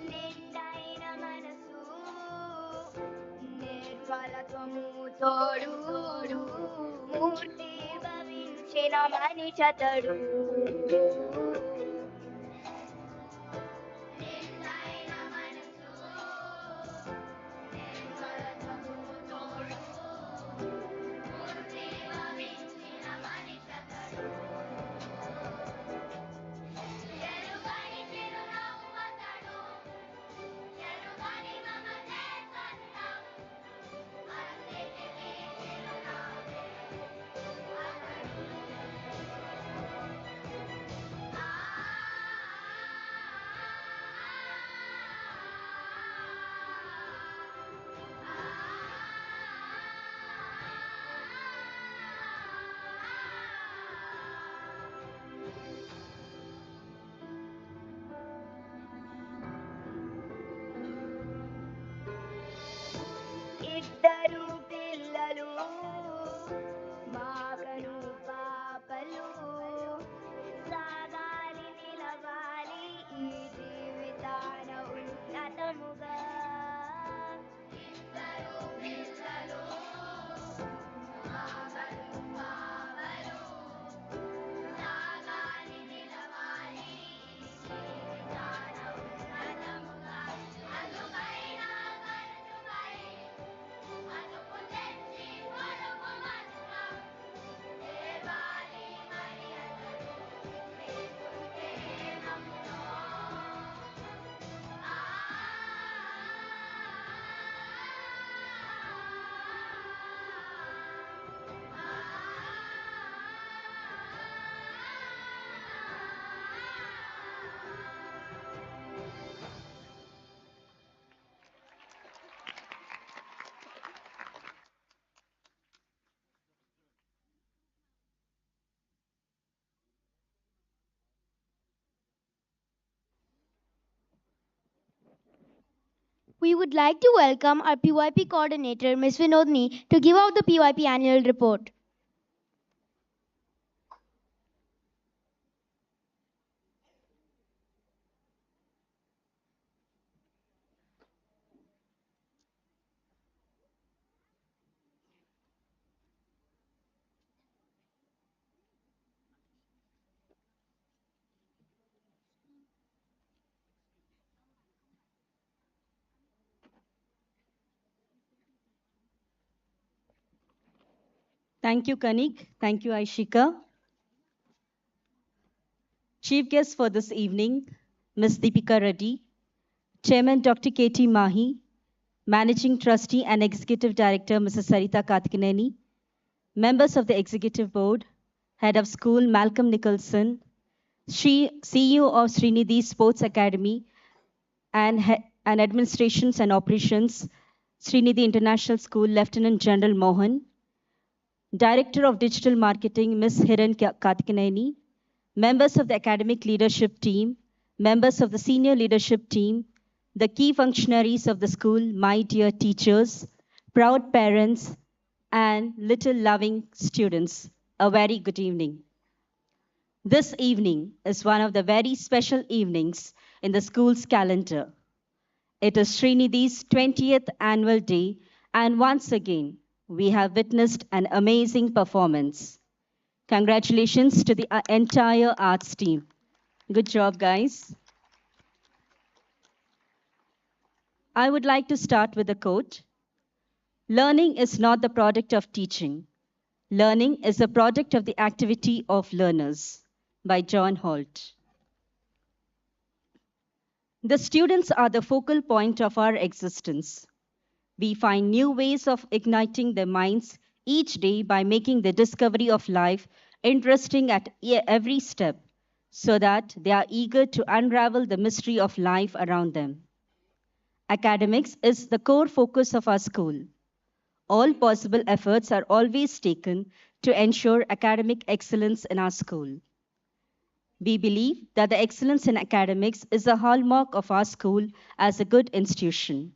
S1: నిండైన మనసు నిర్మలత్వము తోడు మూర్తి భవించిన మనిషతడు నిండైన మనసు నిర్మలత్వము తోడు మూర్తి భవించిన మనిషతడు ఎరుగని చిరునవ్వతడు ఎరుగని మమతే కన్నం అన్నిటికీ చిరునామే అతడు ఇద్దరు పిల్లలు మాకను పాపలు సాగాలి నిలవాలి ఈ జీవితాన ఉన్నతముగా ఇద్దరు పిల్లలు మాకను పాపలు సాగాలి నిలవాలి ఈ జీవితాన ఉన్నతముగా అందుకైనా ఖర్చుపై అదుపు తెచ్చి పొరుగు మంత్రం దేవాలి మరి అతడు లేకుంటే నమ్ములో
S7: We would like to welcome our PYP coordinator, Ms. Vinodni, to give out the PYP annual report.
S8: Thank you, Kanik. Thank you, Aishika. Chief guest for this evening, Ms. Deepika Reddy, Chairman Dr. K.T. Mahi, Managing Trustee and Executive Director Mrs. Sarita Karthikeyaneni, members of the Executive Board, Head of School Malcolm Nicholson, CEO of Sreenidhi Sports Academy and Administrations and Operations, Sreenidhi International School Lieutenant General Mohan, Director of Digital Marketing Ms. Hiran Karthikeyaneni, members of the academic leadership team, members of the senior leadership team, the key functionaries of the school, my dear teachers, proud parents, and little loving students, a very good evening. This evening is one of the very special evenings in the school's calendar. It is Sreenidhi's 20th annual day, and once again, we have witnessed an amazing performance. Congratulations to the entire arts team. Good job, guys. I would like to start with a quote. Learning is not the product of teaching. Learning is the product of the activity of learners, by John Holt. The students are the focal point of our existence. We find new ways of igniting their minds each day by making the discovery of life interesting at every step, so that they are eager to unravel the mystery of life around them. Academics is the core focus of our school. All possible efforts are always taken to ensure academic excellence in our school. We believe that the excellence in academics is a hallmark of our school as a good institution.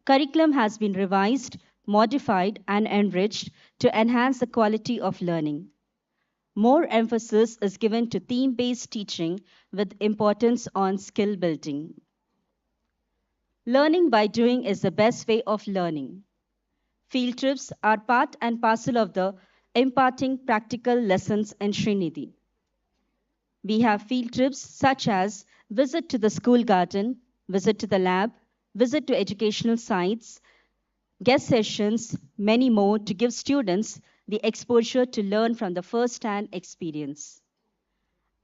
S8: Curriculum has been revised, modified, and enriched to enhance the quality of learning. More emphasis is given to theme-based teaching with importance on skill building. Learning by doing is the best way of learning. Field trips are part and parcel of the imparting practical lessons in Sreenidhi. We have field trips such as visit to the school garden, visit to the lab, visit to educational sites, guest sessions, many more to give students the exposure to learn from the first-hand experience.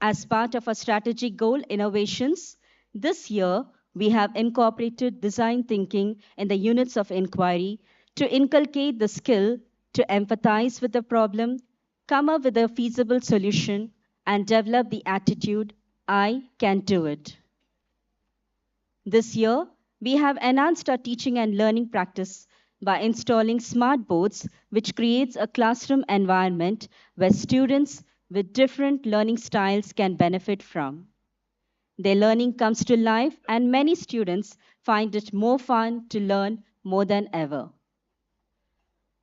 S8: As part of our strategic goal innovations, this year we have incorporated design thinking in the units of inquiry to inculcate the skill to empathize with the problem, come up with a feasible solution, and develop the attitude, I can do it. This year, we have enhanced our teaching and learning practice by installing smart boards, which creates a classroom environment where students with different learning styles can benefit from. Their learning comes to life, and many students find it more fun to learn more than ever.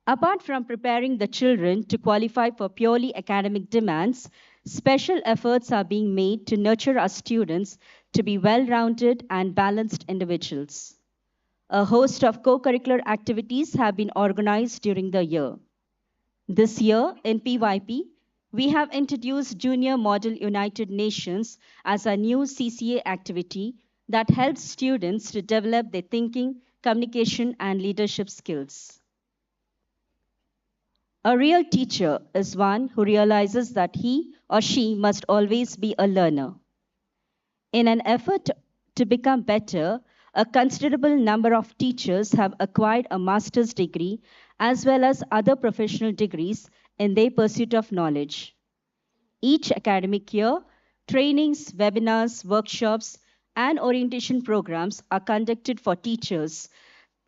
S8: Apart from preparing the children to qualify for purely academic demands, special efforts are being made to nurture our students to be well-rounded and balanced individuals. A host of co-curricular activities have been organized during the year. This year, in PYP, we have introduced Junior Model United Nations as a new CCA activity that helps students to develop their thinking, communication, and leadership skills. A real teacher is one who realizes that he or she must always be a learner. In an effort to become better, a considerable number of teachers have acquired a master's degree as well as other professional degrees in their pursuit of knowledge. Each academic year, trainings, webinars, workshops, and orientation programs are conducted for teachers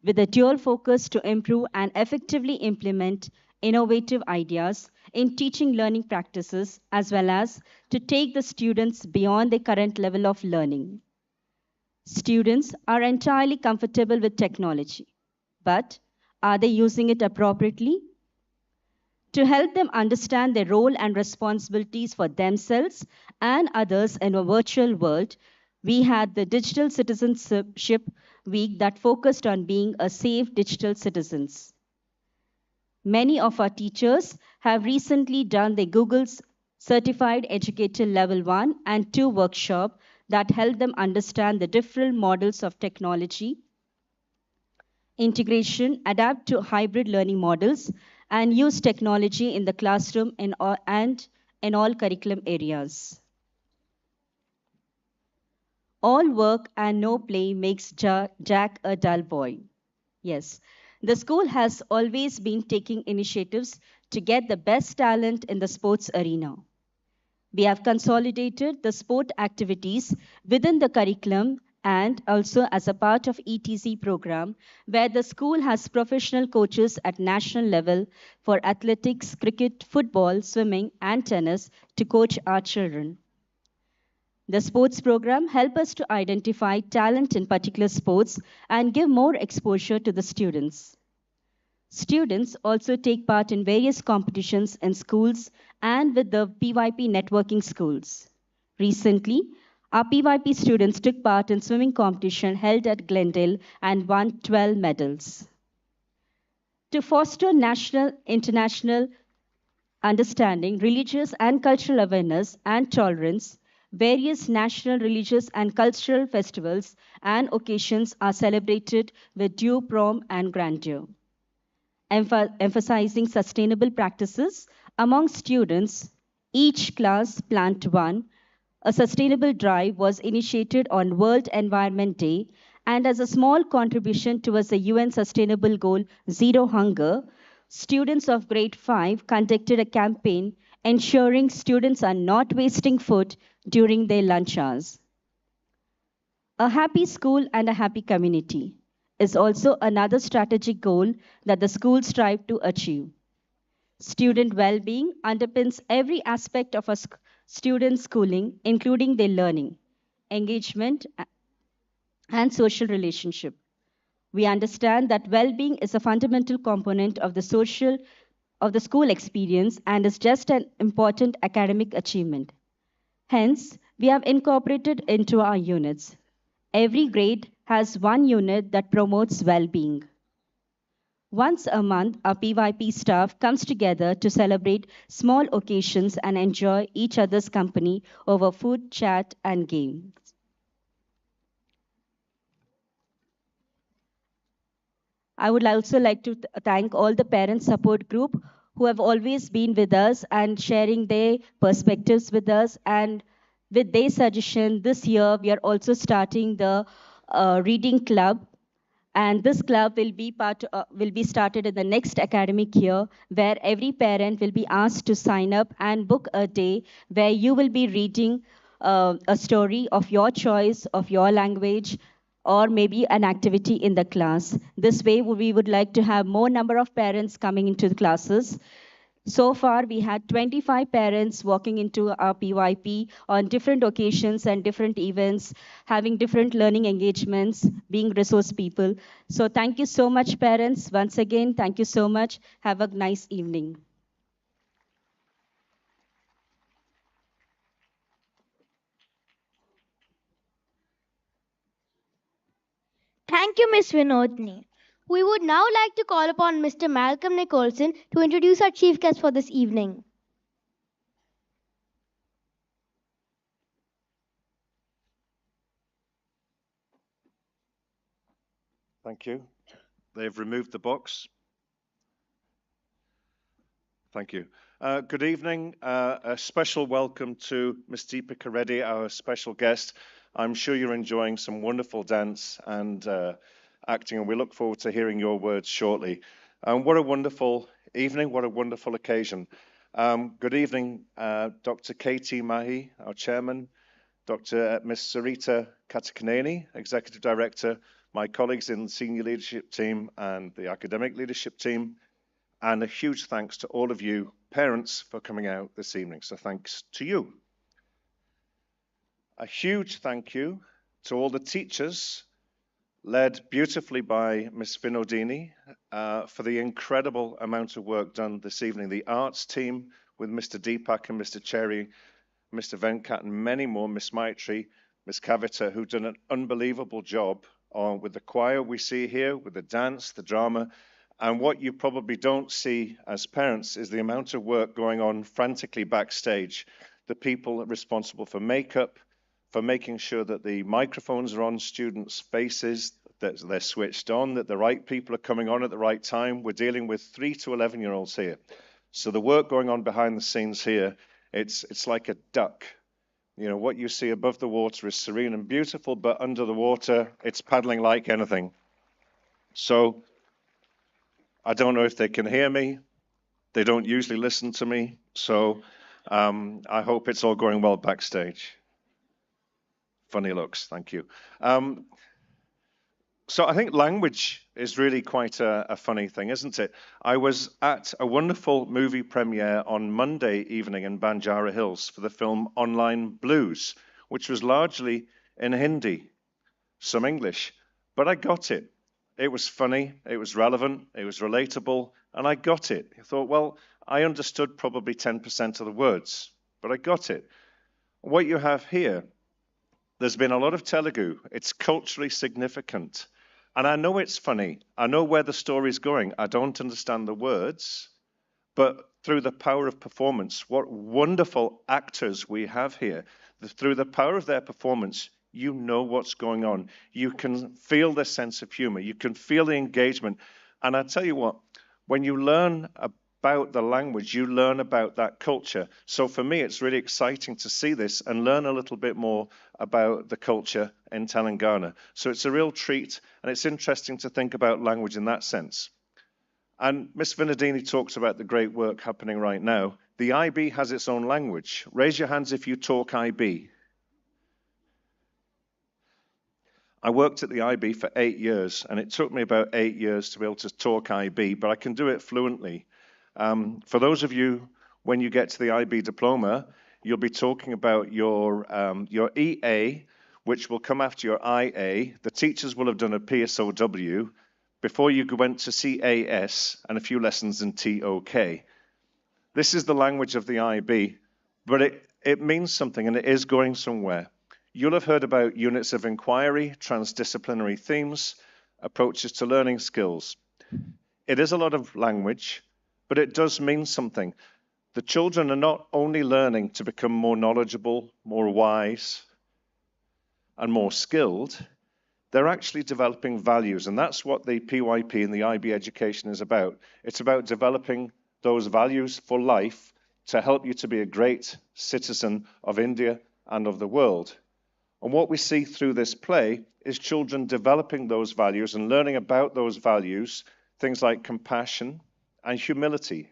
S8: with a dual focus to improve and effectively implement innovative ideas in teaching learning practices as well as to take the students beyond their current level of learning. Students are entirely comfortable with technology, but are they using it appropriately? To help them understand their role and responsibilities for themselves and others in a virtual world, we had the Digital Citizenship Week that focused on being a safe digital citizens. Many of our teachers have recently done the Google's Certified Educator Level 1 and 2 workshop that help them understand the different models of technology, integration, adapt to hybrid learning models, and use technology in the classroom and in all curriculum areas. All work and no play makes Jack a dull boy. Yes, the school has always been taking initiatives to get the best talent in the sports arena. We have consolidated the sport activities within the curriculum and also as a part of ETC program where the school has professional coaches at national level for athletics, cricket, football, swimming and tennis to coach our children. The sports program help us to identify talent in particular sports and give more exposure to the students. Students also take part in various competitions in schools and with the PYP networking schools. Recently, our PYP students took part in swimming competition held at Glendale and won 12 medals. To foster national, international understanding, religious and cultural awareness and tolerance, various national religious and cultural festivals and occasions are celebrated with due pomp and grandeur. Emphasizing sustainable practices among students, each class Plant One, a sustainable drive was initiated on World Environment Day, and as a small contribution towards the UN Sustainable Goal Zero Hunger, students of grade 5 conducted a campaign ensuring students are not wasting food during their lunch hours. A happy school and a happy community is also another strategic goal that the school strive to achieve. Student well-being underpins every aspect of a student's schooling, including their learning, engagement, and social relationship. We understand that well-being is a fundamental component of the school experience and is just an important academic achievement. Hence, we have incorporated into our units. Every grade has one unit that promotes well-being. Once a month, our PYP staff comes together to celebrate small occasions and enjoy each other's company over food, chat, and games. I would also like to thank all the parent support group who have always been with us and sharing their perspectives with us. And with their suggestion, this year we are also starting the reading club, and this club will be started in the next academic year, where every parent will be asked to sign up and book a day where you will be reading a story of your choice, of your language, or maybe an activity in the class. This way, we would like to have more number of parents coming into the classes. So far, we had 25 parents walking into our PYP on different occasions and different events, having different learning engagements, being resource people. So thank you so much, parents. Once again, thank you so much. Have a nice evening.
S1: Thank you, Miss Vinodni.
S7: We would now like to call upon Mr. Malcolm Nicholson to introduce our chief guest for this evening.
S9: Thank you. They've removed the box. Thank you. Good evening. A special welcome to Ms. Deepika Reddy, our special guest. I'm sure you're enjoying some wonderful dance and acting, and we look forward to hearing your words shortly. What a wonderful evening, what a wonderful occasion. Good evening, Dr. K.T. Mahi, our chairman, Dr. Ms. Sarita Katakaneni, executive director, my colleagues in the senior leadership team and the academic leadership team, and a huge thanks to all of you parents for coming out this evening. So thanks to you. A huge thank you to all the teachers, led beautifully by Ms. Vinodini, for the incredible amount of work done this evening. The arts team with Mr. Deepak and Mr. Cherry, Mr. Venkat and many more, Ms. Maitri, Ms. Kavita, who've done an unbelievable job with the choir we see here, with the dance, the drama. And what you probably don't see as parents is the amount of work going on frantically backstage. The people responsible for makeup, for making sure that the microphones are on students' faces, that they're switched on, that the right people are coming on at the right time. We're dealing with 3 to 11-year-olds here. So the work going on behind the scenes here, it's like a duck. You know, what you see above the water is serene and beautiful, but under the water, it's paddling like anything. So I don't know if they can hear me. They don't usually listen to me. So I hope it's all going well backstage. Funny looks, thank you. So I think language is really quite a funny thing, isn't it? I was at a wonderful movie premiere on Monday evening in Banjara Hills for the film Online Blues, which was largely in Hindi, some English, but I got it. It was funny, it was relevant, it was relatable, and I got it. I thought, well, I understood probably 10% of the words, but I got it. What you have here, there's been a lot of Telugu. It's culturally significant. And I know it's funny. I know where the story's going. I don't understand the words. But through the power of performance, what wonderful actors we have here. Through the power of their performance, you know what's going on. You can feel the sense of humor. You can feel the engagement. And I tell you what, when you learn about the language, you learn about that culture. So for me, it's really exciting to see this and learn a little bit more about the culture in Telangana. So it's a real treat, and it's interesting to think about language in that sense. And Ms. Vinodini talks about the great work happening right now. The IB has its own language. Raise your hands if you talk IB. I worked at the IB for 8 years, and it took me about 8 years to be able to talk IB, but I can do it fluently. For those of you, when you get to the IB diploma, you'll be talking about your EA, which will come after your IA. The teachers will have done a PSOW before you went to CAS and a few lessons in TOK. This is the language of the IB, but it means something, and it is going somewhere. You'll have heard about units of inquiry, transdisciplinary themes, approaches to learning skills. It is a lot of language, but it does mean something. The children are not only learning to become more knowledgeable, more wise, and more skilled, they're actually developing values, and that's what the PYP and the IB education is about. It's about developing those values for life to help you to be a great citizen of India and of the world. And what we see through this play is children developing those values and learning about those values, things like compassion and humility.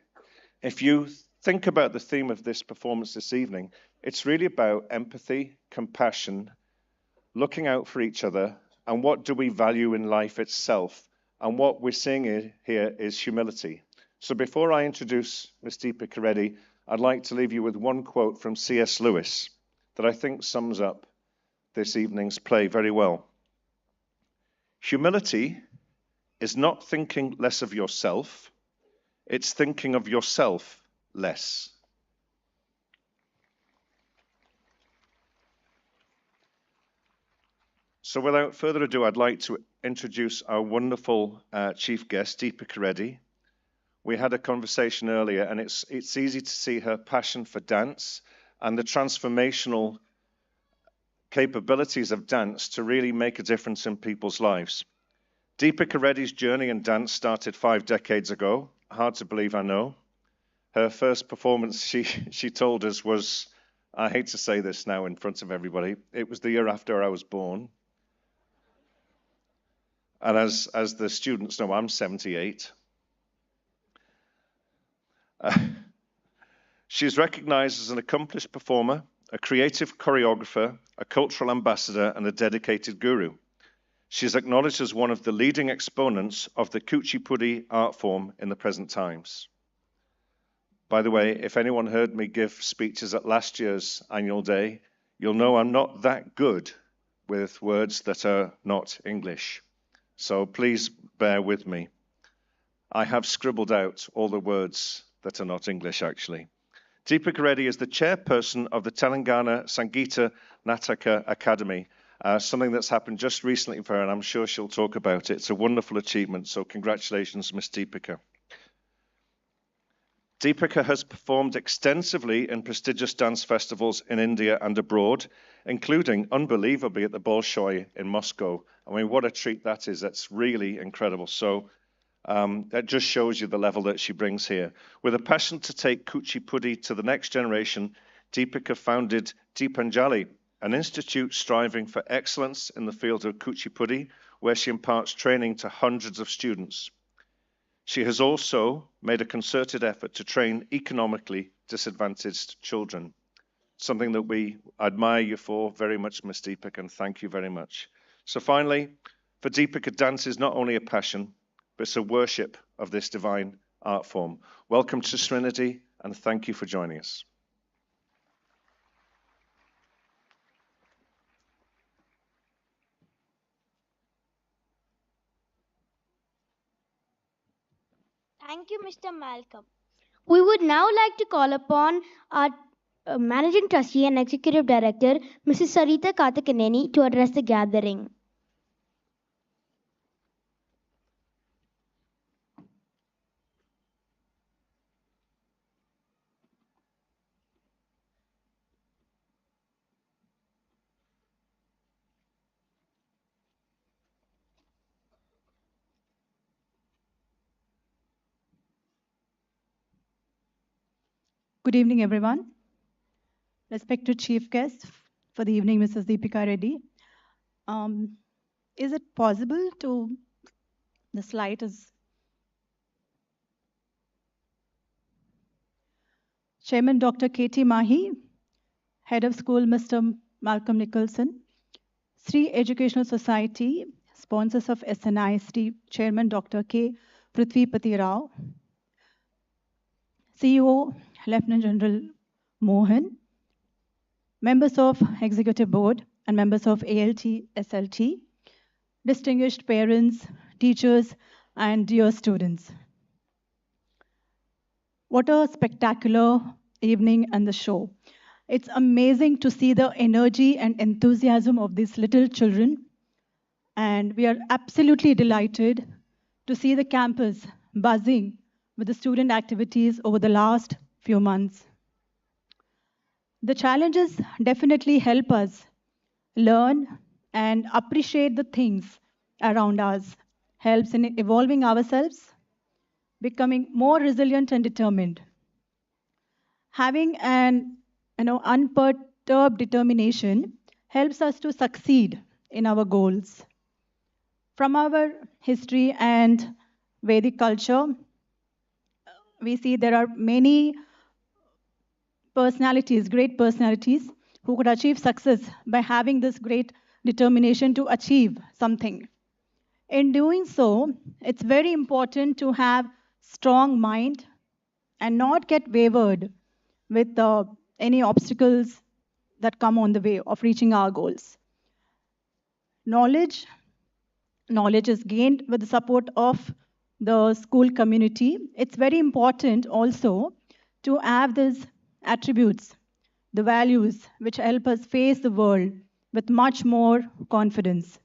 S9: If you think about the theme of this performance this evening, it's really about empathy, compassion, looking out for each other, and what do we value in life itself. And what we're seeing here is humility. So before I introduce Ms. Deepika Reddy, I'd like to leave you with one quote from C.S. Lewis that I think sums up this evening's play very well. Humility is not thinking less of yourself, it's thinking of yourself less. So without further ado, I'd like to introduce our wonderful chief guest, Deepika Reddy. We had a conversation earlier, and it's easy to see her passion for dance and the transformational capabilities of dance to really make a difference in people's lives. Deepika Reddy's journey in dance started 5 decades ago. Hard to believe, I know. Her first performance, she told us, was, I hate to say this now in front of everybody, it was the year after I was born. And as the students know, I'm 78. She's recognized as an accomplished performer, a creative choreographer, a cultural ambassador, and a dedicated guru. She is acknowledged as one of the leading exponents of the Kuchipudi art form in the present times. By the way, if anyone heard me give speeches at last year's annual day, you'll know I'm not that good with words that are not English. So please bear with me. I have scribbled out all the words that are not English, actually. Deepika Reddy is the chairperson of the Telangana Sangeeta Nataka Academy, something that's happened just recently for her, and I'm sure she'll talk about it. It's a wonderful achievement, so congratulations, Ms. Deepika. Deepika has performed extensively in prestigious dance festivals in India and abroad, including, unbelievably, at the Bolshoi in Moscow. I mean, what a treat that is. That's really incredible. So that just shows you the level that she brings here. With a passion to take Kuchipudi to the next generation, Deepika founded Deepanjali, an institute striving for excellence in the field of Kuchipudi, where she imparts training to hundreds of students. She has also made a concerted effort to train economically disadvantaged children, something that we admire you for very much, Miss Deepika, and thank you very much. So finally, for Deepika, dance is not only a passion, but it's a worship of this divine art form. Welcome to Sreenidhi, and thank you for joining us.
S1: Thank you, Mr. Malcolm.
S7: We would now like to call upon our Managing Trustee and Executive Director, Mrs. Sarita Karthikeyaneni, to address the gathering.
S10: Good evening, everyone. Respected Chief Guest for the evening, Mrs. Deepika Reddy. Is it possible to, the slide is, Chairman Dr. K.T. Mahi, Head of School Mr. Malcolm Nicholson, Sri Educational Society, sponsors of SNIST, Chairman Dr. K. Prithvipati Rao, CEO Lieutenant General Mohan, members of Executive Board and members of ALT, SLT, distinguished parents, teachers, and dear students. What a spectacular evening and the show. It's amazing to see the energy and enthusiasm of these little children. And we are absolutely delighted to see the campus buzzing with the student activities over the last few months. The challenges definitely help us learn and appreciate the things around us, helps in evolving ourselves, becoming more resilient and determined. Having an unperturbed determination helps us to succeed in our goals. From our history and Vedic culture, we see there are many personalities, great personalities, who could achieve success by having this great determination to achieve something. In doing so, it's very important to have strong mind and not get wavered with any obstacles that come on the way of reaching our goals. Knowledge is gained with the support of the school community. It's very important also to have these attributes, the values which help us face the world with much more confidence.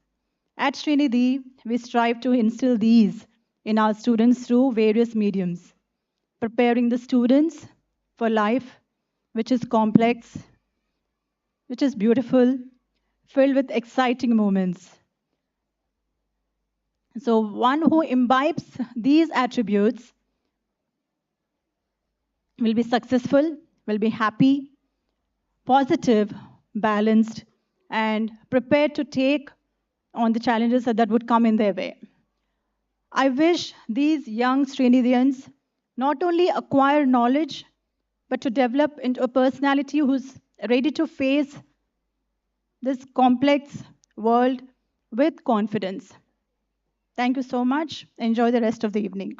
S10: At Sreenidhi, we strive to instill these in our students through various mediums, preparing the students for life, which is complex, which is beautiful, filled with exciting moments. So one who imbibes these attributes will be successful, will be happy, positive, balanced, and prepared to take on the challenges that would come in their way. I wish these young Sreenidhians not only acquire knowledge, but to develop into a personality who's ready to face this complex world with confidence. Thank you so much. Enjoy the rest of the evening.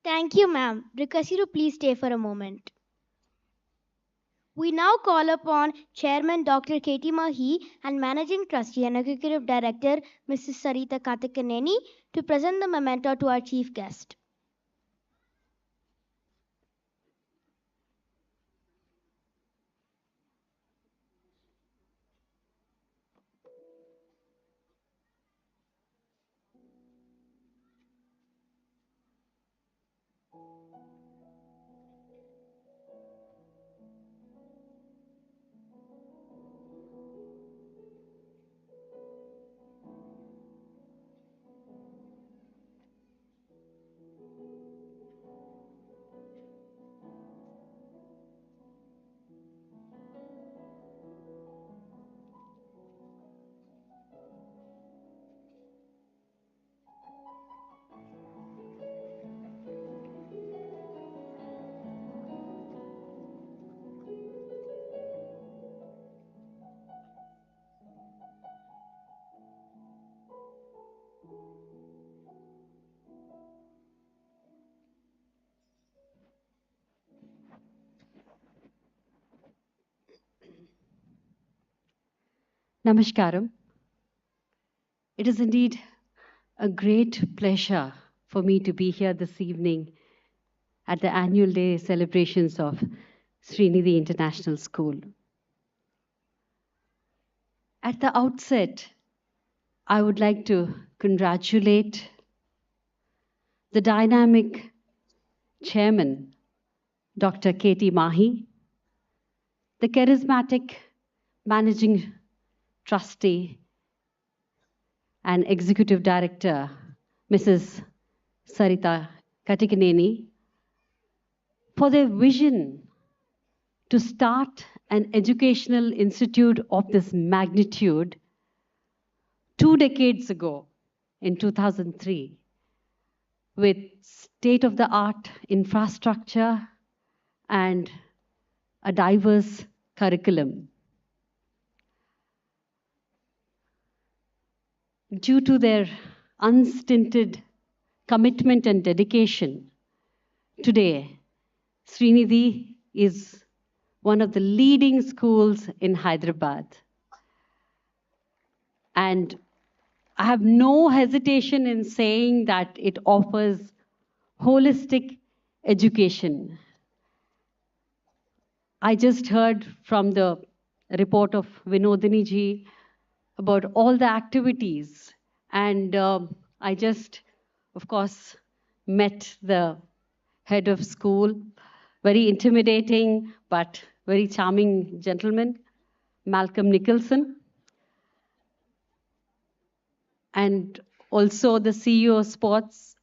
S7: Thank you, ma'am. Request you to please stay for a moment. We now call upon Chairman Dr. K.T. Mahi and Managing Trustee and Executive Director Mrs. Sarita Karthikeyaneni to present the memento to our chief guest.
S11: Namaskaram. It is indeed a great pleasure for me to be here this evening at the annual day celebrations of Sreenidhi International School. At the outset, I would like to congratulate the dynamic chairman, Dr. Katie Mahi, the charismatic managing trustee and executive director, Mrs. Sarita Katikaneni, for their vision to start an educational institute of this magnitude 2 decades ago in 2003 with state of the art infrastructure and a diverse curriculum. Due to their unstinted commitment and dedication, today Sreenidhi is one of the leading schools in Hyderabad. And I have no hesitation in saying that it offers holistic education. I just heard from the report of Vinodini ji about all the activities. And I just, of course, met the head of school, very intimidating but very charming gentleman, Malcolm Nicholson, and also the CEO of Sports,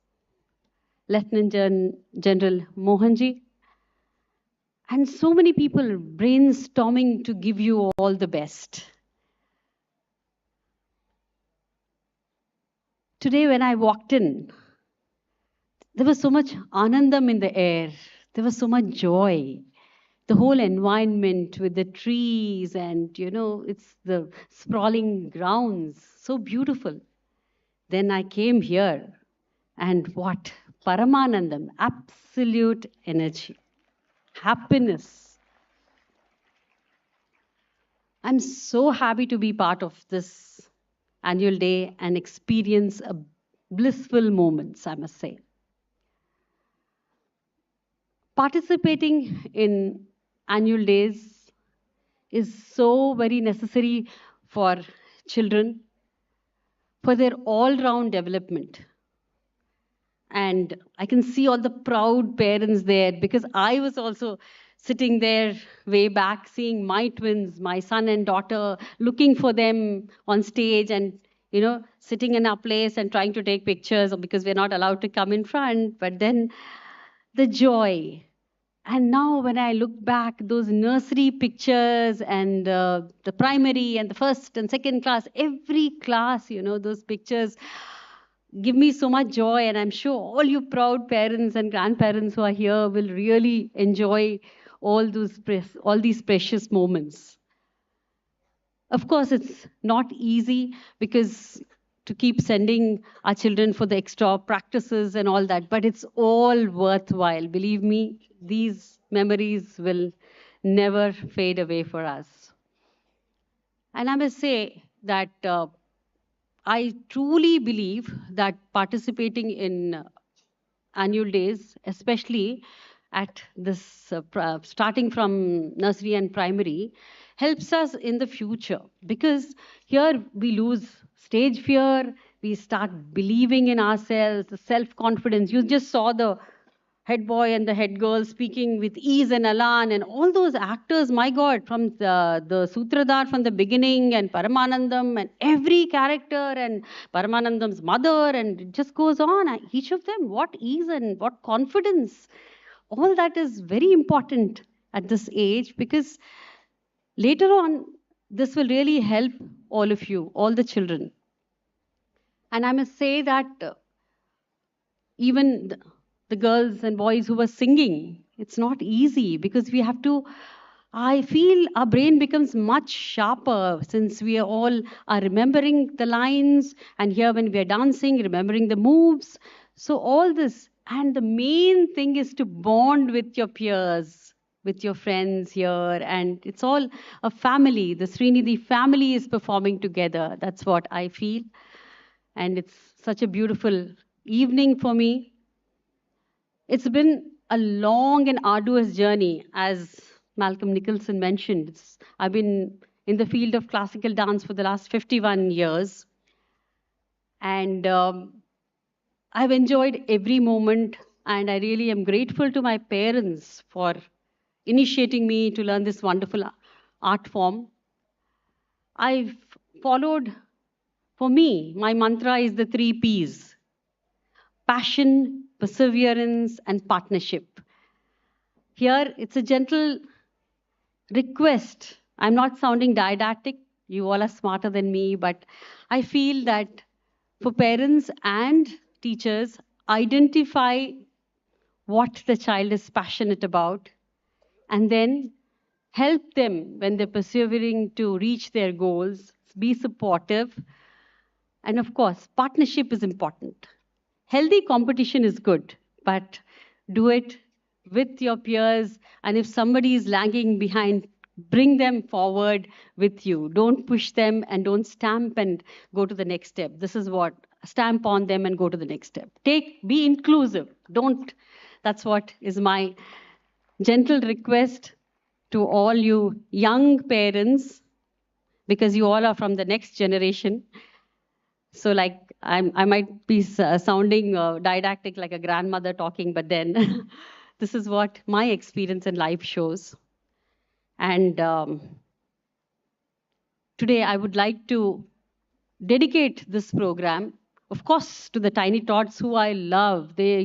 S11: Lieutenant General Mohanji, and so many people brainstorming to give you all the best. Today, when I walked in, there was so much anandam in the air. There was so much joy. The whole environment with the trees and, it's the sprawling grounds, so beautiful. Then I came here and what? Paramanandam, absolute energy, happiness. I'm so happy to be part of this annual day and experience a blissful moments, I must say. Participating in annual days is so very necessary for children, for their all-round development. And I can see all the proud parents there because I was also sitting there way back, seeing my twins, my son and daughter, looking for them on stage and, sitting in our place and trying to take pictures because we're not allowed to come in front. But then the joy. And now when I look back, those nursery pictures and the primary and the first and second class, every class, those pictures give me so much joy. And I'm sure all you proud parents and grandparents who are here will really enjoy all these precious moments. Of course, it's not easy because to keep sending our children for the extra practices and all that, but it's all worthwhile. Believe me, these memories will never fade away for us. And I must say that I truly believe that participating in annual days, especially at this starting from nursery and primary, helps us in the future because here we lose stage fear, we start believing in ourselves, the self-confidence. You just saw the head boy and the head girl speaking with ease and elan, and all those actors, my God, from the Sutradhar from the beginning, and Paramanandam, and every character, and Paramanandam's mother, and it just goes on. Each of them, what ease and what confidence. All that is very important at this age because later on, this will really help all of you, all the children. And I must say that even the girls and boys who were singing, it's not easy because we have to, I feel our brain becomes much sharper since we all are remembering the lines, and here when we are dancing, remembering the moves. So all this, and the main thing is to bond with your peers. with your friends here, and it's all a family. The Sreenidhi family is performing together. That's what I feel. And it's such a beautiful evening for me. It's been a long and arduous journey, as Malcolm Nicholson mentioned. I've been in the field of classical dance for the last 51 years. And I've enjoyed every moment, and I really am grateful to my parents for initiating me to learn this wonderful art form. I've followed, for me, my mantra is the 3 Ps: passion, perseverance, and partnership. Here, it's a gentle request. I'm not sounding didactic. You all are smarter than me, but I feel that for parents and teachers, identify what the child is passionate about and then help them when they're persevering to reach their goals. Be supportive. And of course, partnership is important. Healthy competition is good, but do it with your peers. And if somebody is lagging behind, bring them forward with you. Don't push them and don't stamp and go to the next step. This is what, stamp on them and go to the next step. Be inclusive. Don't, that's what is my gentle request to all you young parents, because you all are from the next generation. So, like, I might be sounding didactic like a grandmother talking, but then this is what my experience in life shows. And today I would like to dedicate this program, of course, to the tiny tots who I love. They,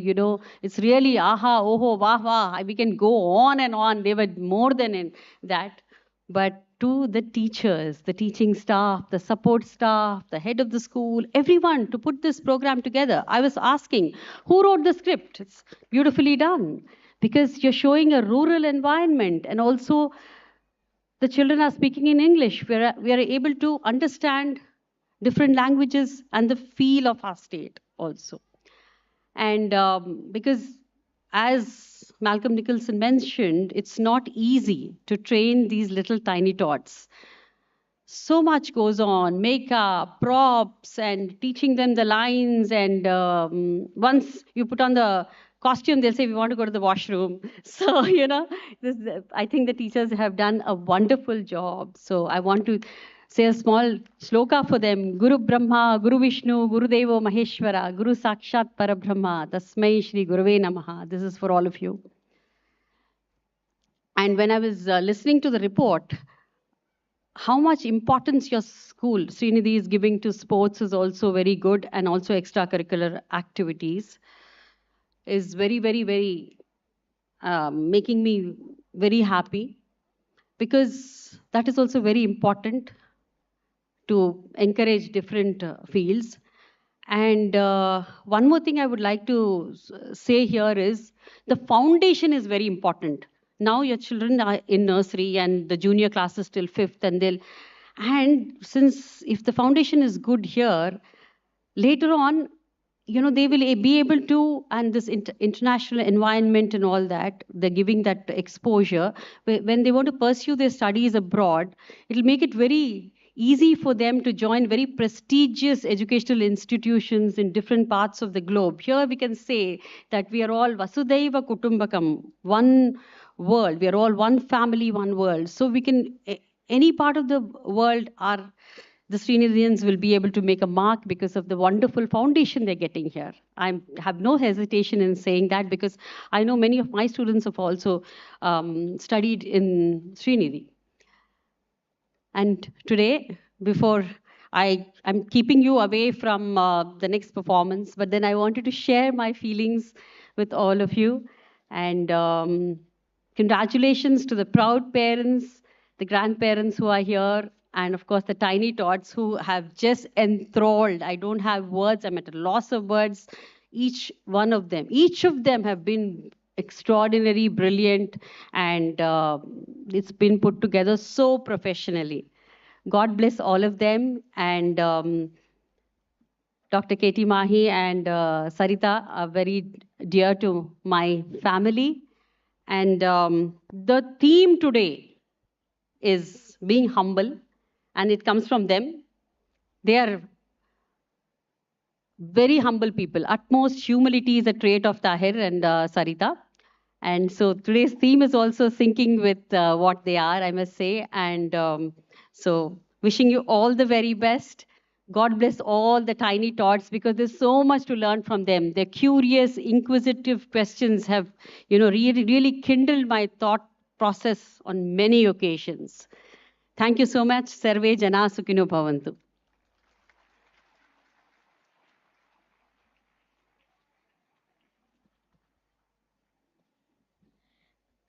S11: it's really aha, oho, wah, wah. We can go on and on. They were more than in that. But to the teachers, the teaching staff, the support staff, the head of the school, everyone to put this program together. I was asking, who wrote the script? It's beautifully done, because you're showing a rural environment, and also the children are speaking in English. We are able to understand different languages and the feel of our state also. And because, as Malcolm Nicholson mentioned, it's not easy to train these little tiny tots. So much goes on: makeup, props, and teaching them the lines. And once you put on the costume, they'll say, we want to go to the washroom. So, I think the teachers have done a wonderful job. So I want to say a small shloka for them. Guru Brahma, Guru Vishnu, Guru Devo Maheshwara, Guru Sakshat Parabrahma, Tasmai Shri Guruve Namaha. This is for all of you. And when I was listening to the report, how much importance your school, Sreenidhi, is giving to sports is also very good, and also extracurricular activities is very, very, very making me very happy, because that is also very important to encourage different fields. And one more thing I would like to say here is the foundation is very important. Now your children are in nursery and the junior class is till 5th, and since if the foundation is good here, later on, they will be able to, and this international environment and all that, they're giving that exposure. When they want to pursue their studies abroad, it'll make it very easy for them to join very prestigious educational institutions in different parts of the globe. Here we can say that we are all Vasudhaiva Kutumbakam, one world. We are all one family, one world. So we can, any part of the world, the Sreenidhians will be able to make a mark because of the wonderful foundation they're getting here. I have no hesitation in saying that, because I know many of my students have also studied in Sreenidhi. And today, before I'm keeping you away from the next performance, but then I wanted to share my feelings with all of you. And congratulations to the proud parents, the grandparents who are here, and of course the tiny tots who have just enthralled. I don't have words. I'm at a loss of words. Each of them have been extraordinary, brilliant, and it's been put together so professionally. God bless all of them. And Dr. Katie Mahi and Sarita are very dear to my family. And the theme today is being humble, and it comes from them. They are very humble people. Utmost humility is a trait of Tahir and Sarita. And so today's theme is also syncing with what they are, I must say. And so wishing you all the very best. God bless all the tiny tots because there's so much to learn from them. Their curious, inquisitive questions have, really kindled my thought process on many occasions. Thank you so much. Sarve Jana Sukhino Bhavantu.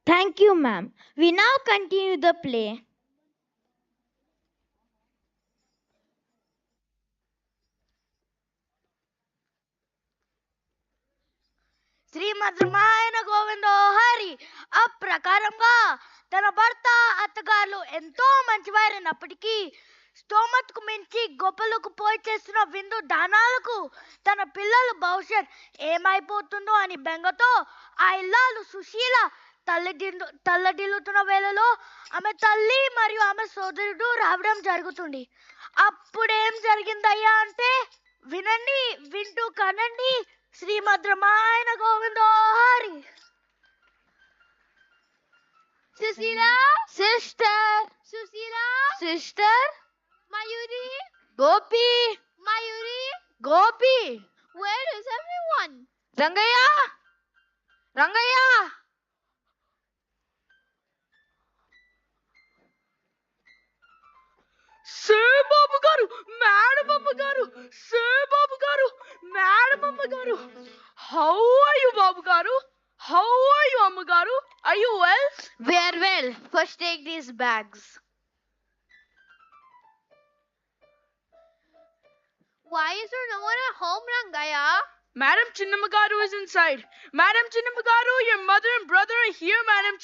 S1: Thank you, ma'am. We now continue the play.
S3: శ్రీమద్రమాయన గోవిందో హరి అప్రకారంగా తన భర్త అత్తగారులు ఎంతో మంచివారైనప్పటికీ స్తోమతకు మించి గొప్పలకు పోయి చేస్తున్న విందు దానాలకు తన పిల్లల భవిష్యత్ ఏమైపోతుందో అని బెంగతో ఆ ఇల్లాలు సుశీల తల్లడిల్లుతున్న వేళలో ఆమె తల్లి మరియు ఆమె సోదరుడు రావడం జరుగుతుంది. అప్పుడేం జరిగిందయ్యా అంటే వినండి, వింటూ కనండి. శ్రీమద్రమాయన గోవిందో Hari.
S2: Susila,
S3: sister
S2: Susila,
S3: sister
S2: Mayuri,
S3: Gopi
S2: Mayuri.
S3: Gopi
S2: Where is everyone?
S3: Rangayya Rangayya sir బాబు గారు, మేడం అమ్మ గారు, సార్ బాబు గారు, మేడం అమ్మ గారు. హౌ ఆర్ యు బాబు గారు? హౌ ఆర్ యు అమ్మ గారు? Are you well? We are well. First take these bags.
S2: Why is there no one at home, Rangaya?
S3: Madam Chinnamagaru is inside. Madam Chinnamagaru, your mother and brother are here. Madam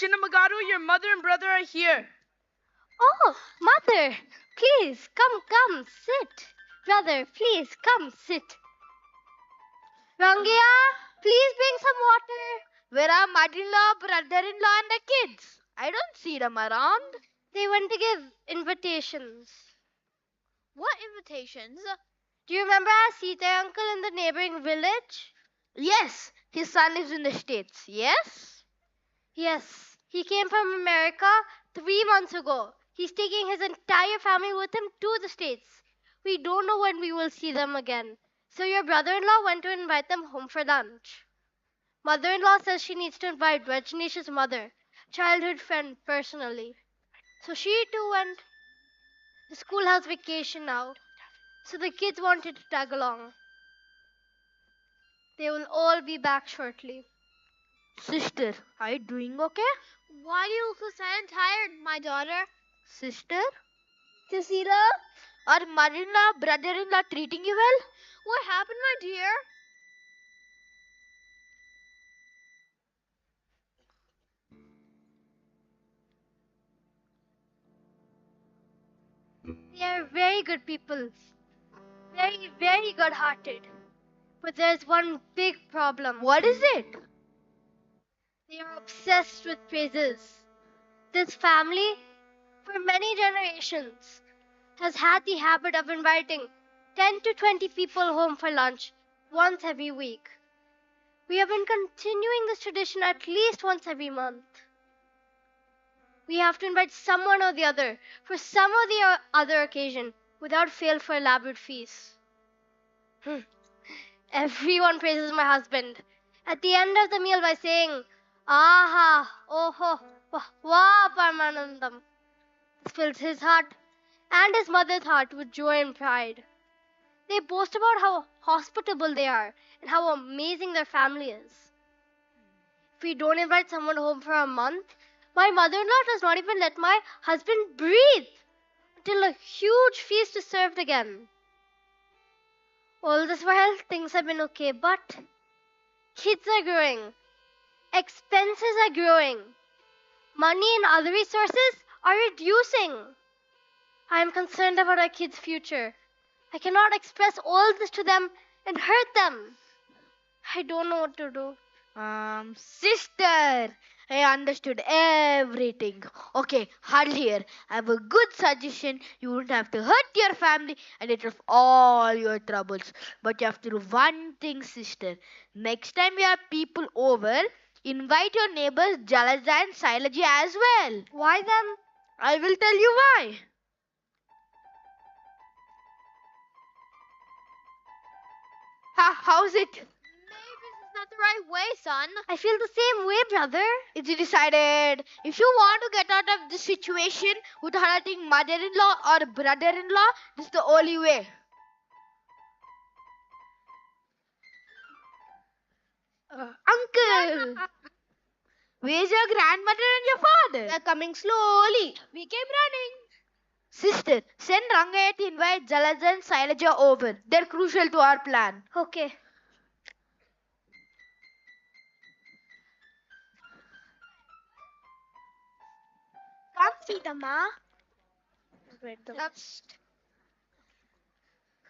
S3: Chinnamagaru, your mother and brother are here.
S6: Oh, mother, please come, sit. Brother, please come, sit. Rangaya, please bring some water.
S3: Where are mother-in-law, brother-in-law, and the kids? I don't see them around.
S6: They went to give invitations.
S2: What invitations?
S6: Do you remember our Sita uncle in the neighboring village?
S3: Yes, his son lives in the States. Yes?
S6: Yes, he came from America 3 months ago. He's taking his entire family with him to the States. We don't know when we will see them again. So your brother-in-law went to invite them home for lunch. Mother-in-law says she needs to invite Rajneesh's mother, childhood friend, personally. So she too went. The school has vacation now, so the kids wanted to tag along. They will all be back shortly.
S3: Sister, are you doing okay?
S2: Why do you look so sad and tired, my daughter?
S3: Sister?
S6: Susila?
S3: Are mother-in-law, brother-in-law treating you well?
S2: What happened, my dear?
S6: They are very good people. Very, very good hearted. But there's one big problem.
S3: What is it?
S6: They are obsessed with praises. This family, for many generations, has had the habit of inviting 10 to 20 people home for lunch once every week. We have been continuing this tradition at least once every month. We have to invite someone or the other for some or the other occasion without fail for elaborate feasts. Everyone praises my husband at the end of the meal by saying, Aha, Oho, Wah, Paramanandam. This fills his heart and his mother's heart with joy and pride. They boast about how hospitable they are and how amazing their family is. If we don't invite someone home for a month, my mother-in-law does not even let my husband breathe until a huge feast is served again. All this while, things have been okay, but kids are growing. Expenses are growing. Money and other resources are reducing. I am concerned about our kids' future. I cannot express all this to them and hurt them. I don't know what to do.
S3: Sister, I understood everything. Okay, huddle here. I have a good suggestion. You won't have to hurt your family and get rid of all your troubles. But you have to do one thing, sister. Next time you have people over, invite your neighbors Jalaja and Sailaji as well.
S6: Why them?
S3: I will tell you why. How's it?
S2: Maybe this is not the right way, son.
S6: I feel the same way, brother.
S3: It's decided. If you want to get out of this situation without hurting mother-in-law or brother-in-law, this is the only way. Uncle, where's your grandmother and your father?
S2: They're coming slowly.
S3: We came running. Sister, send Rangaya to invite Jalaja and Sailaja over. They're crucial to our plan.
S6: Okay.
S2: Come, Sitama.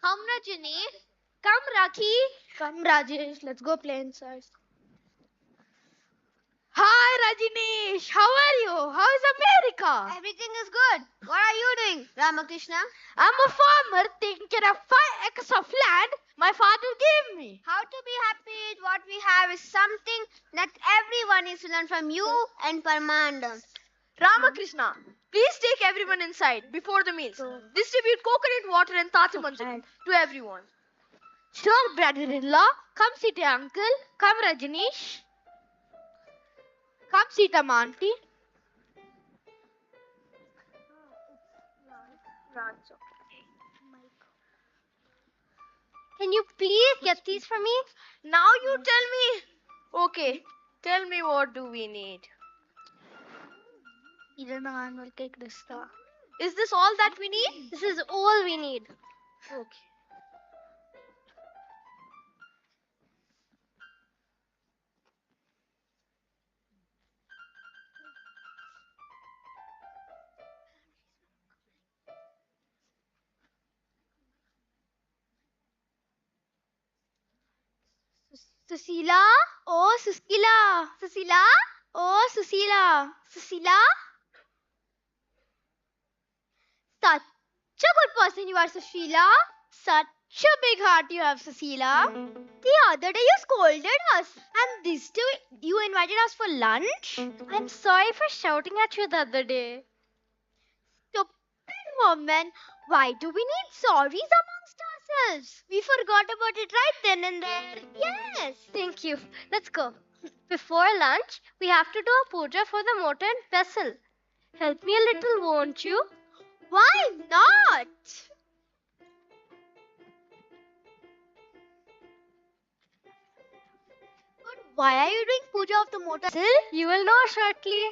S2: Come, Rajini. Come, Rakhi. Come, Rajesh. Let's go play inside.
S3: Hi, Rajinish. How are you? How is America?
S2: Everything is good. What are you doing, Ramakrishna?
S3: I'm a farmer taking care of 5 acres of land my father gave me.
S2: How to be happy with what we have is something that everyone needs to learn from you and Paramananda.
S3: Ramakrishna, please take everyone inside before the meals. Distribute coconut water and tati manjari to everyone. Sure, brother-in-law. Come sit here, uncle. Come, Rajinish. Come sit, auntie.
S6: Can you please get these for me?
S3: Now you tell me. Okay, tell me what do we need. Is this all that we need?
S6: This is all we need.
S3: Okay.
S2: Susila? Oh, Susila. Susila? Oh, Susila. Susila? Such a good person you are, Susila. Such a big heart you have, Susila. The other day you scolded us, and this day you invited us for lunch.
S6: I'm sorry for shouting at you the other day.
S2: Stupid woman. Why do we need sorries amongst ourselves? We forgot about it right then and there. Yes.
S6: Thank you. Let's go. Before lunch, we have to do a puja for the mortar and pestle. Help me a little, won't you?
S2: Why not? But why are you doing puja of the mortar?
S6: You will know shortly.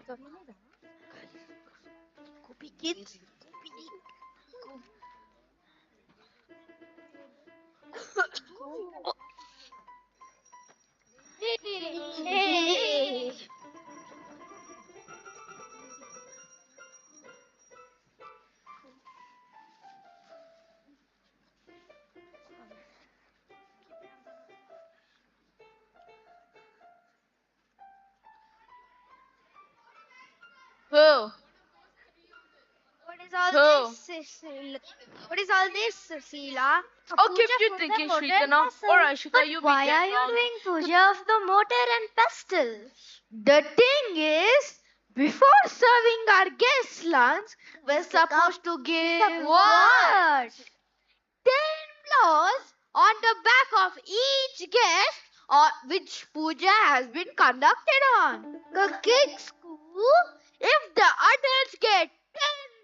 S6: Hey.
S3: Who?
S2: What is all
S3: Who?
S2: this, What is all this, Sheila? A
S3: Oh, keep
S2: puja
S3: you
S2: for the
S3: thinking,
S2: motor
S3: Shrika
S2: and
S3: now.
S2: pestle.
S3: Alright, Shrika,
S2: But
S3: you be
S2: why
S3: dead
S2: are you
S3: wrong.
S2: doing puja of the motor and pestle? The thing is, before serving our guests lunch, we're supposed to give what? 10 blows on the back of each guest or which puja has been conducted on. The kids' school, if the adults get 10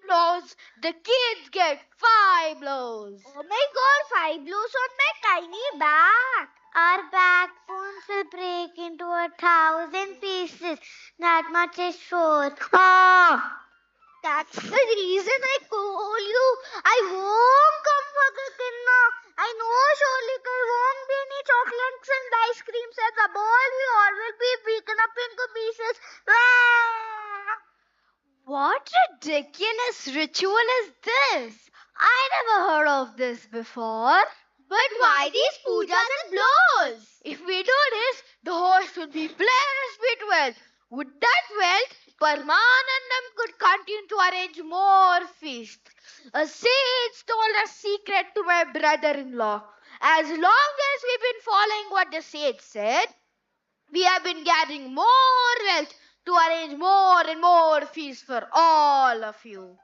S2: blows, the kids get 5 blows. Oh my god, 5 blows on my tiny back. Our backbones will break into 1,000 pieces. That much is sure. Ah! That's the reason I call you. I won't come for the dinner. I know surely there won't be any chocolates and ice cream sets. The ball we all will be beaten up into pieces. Ah! What ridiculous ritual is this? I never heard of this before. But why these pujas and blows? If we do this, the host will be blessed with wealth. With that wealth, Parmanandam could continue to arrange more feasts. A sage told a secret to my brother-in-law. As long as we've been following what the sage said, we have been gathering more wealth to arrange more and more feasts for all of you.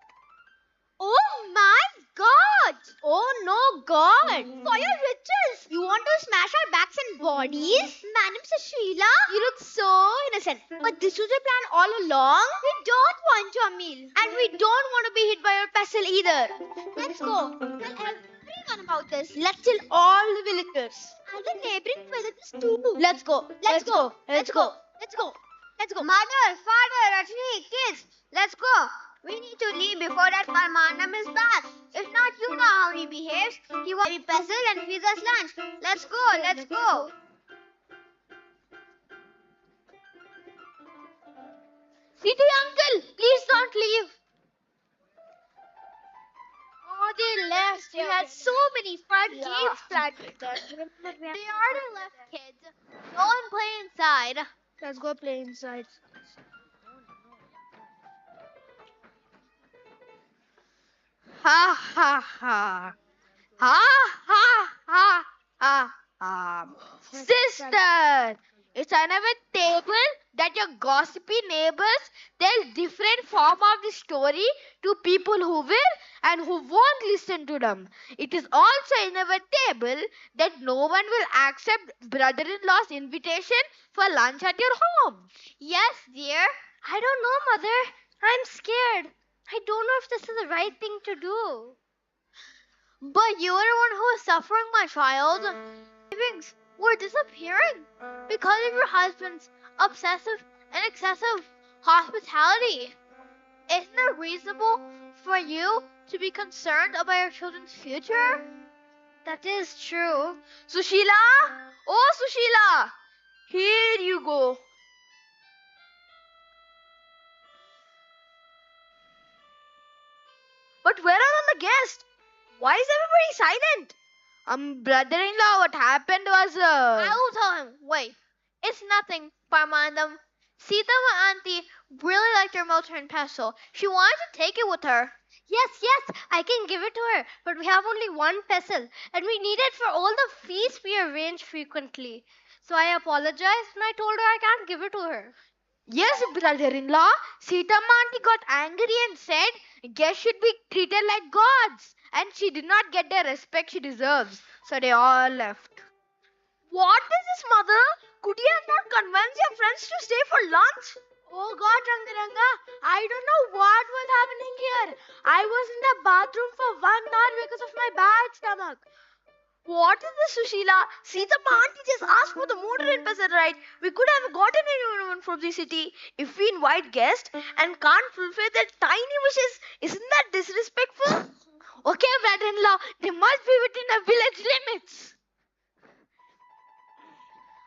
S2: Oh my god! Oh no god! For your riches! You want to smash our backs and bodies? Madam Sheila, you look so innocent. But this was your plan all along? We don't want your meal. And we don't want to be hit by your pestle either. Let's go. Tell everyone about this. Let's tell all the villagers. And the neighboring villages too. Let's go. Let's go. Let's go. Let's go. Let's go. Mother, father, Rajni, kids, let's go. We need to leave before that Parmanam is back. If not, you know how he behaves. He wants to be pestle and feeds us lunch. Let's go, let's go. City uncle, please don't leave. Oh, they left. We had so many fun games planned with them. They already left, kids. Go and play inside. Let's go play inside. Ha ha ha. Ha ha ha ha ha. Sister, it's another table that your gossipy neighbors tell different form of the story to people who will and who won't listen to them. It is also another table that no one will accept brother-in-law's invitation for lunch at your home. Yes, dear. I don't know, Mother. I'm scared. I don't know if this is the right thing to do. But you are the one who is suffering, my child. Savings were disappearing because of your husband's obsessive and excessive hospitality. Isn't it reasonable for you to be concerned about your children's future? That is true. Sushila! Oh, Sushila! Here you go. But where are all the guests? Why is everybody silent? Brother-in-law, what happened was I will tell him. Wait, it's nothing, Parmandam. Sita, my auntie, really liked your motor and pestle. She wanted to take it with her.
S6: Yes, yes, I can give it to her. But we have only one pestle, and we need it for all the feasts we arrange frequently. So I apologized, and I told her I can't give it to her.
S2: Yes, brother-in-law. Sita auntie got angry and said guests should be treated like gods. And she did not get the respect she deserves. So they all left. What is this, mother? Could you have not convinced your friends to stay for lunch? Oh God, Rangaranga, I don't know what was happening here. I was in the bathroom for 1 hour because of my bad stomach.
S3: What is this, Sushila? Sitama auntie just asked for the motor and passenger ride. We could have gotten anyone from the city. If we invite guests and can't fulfill their tiny wishes, isn't that disrespectful?
S4: Okay, brother-in-law, they must be within the village limits.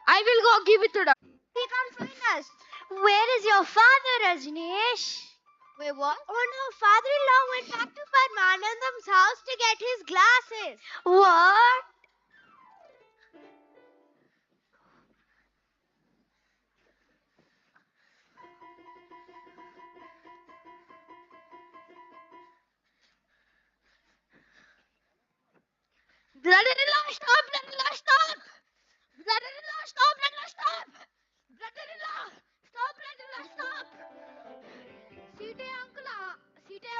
S4: I will go give it to them.
S2: He can't find us. Where is your father, Rajneesh?
S6: Wait, what?
S2: Oh no, father-in-law went back to Padmanandam's house to get his glasses.
S3: What?
S4: Brother-in-law, stop! Brother-in-law, stop! Brother-in-law, stop! Brother-in-law, stop! Brother-in-law, stop! Brother-in-law, stop! Sita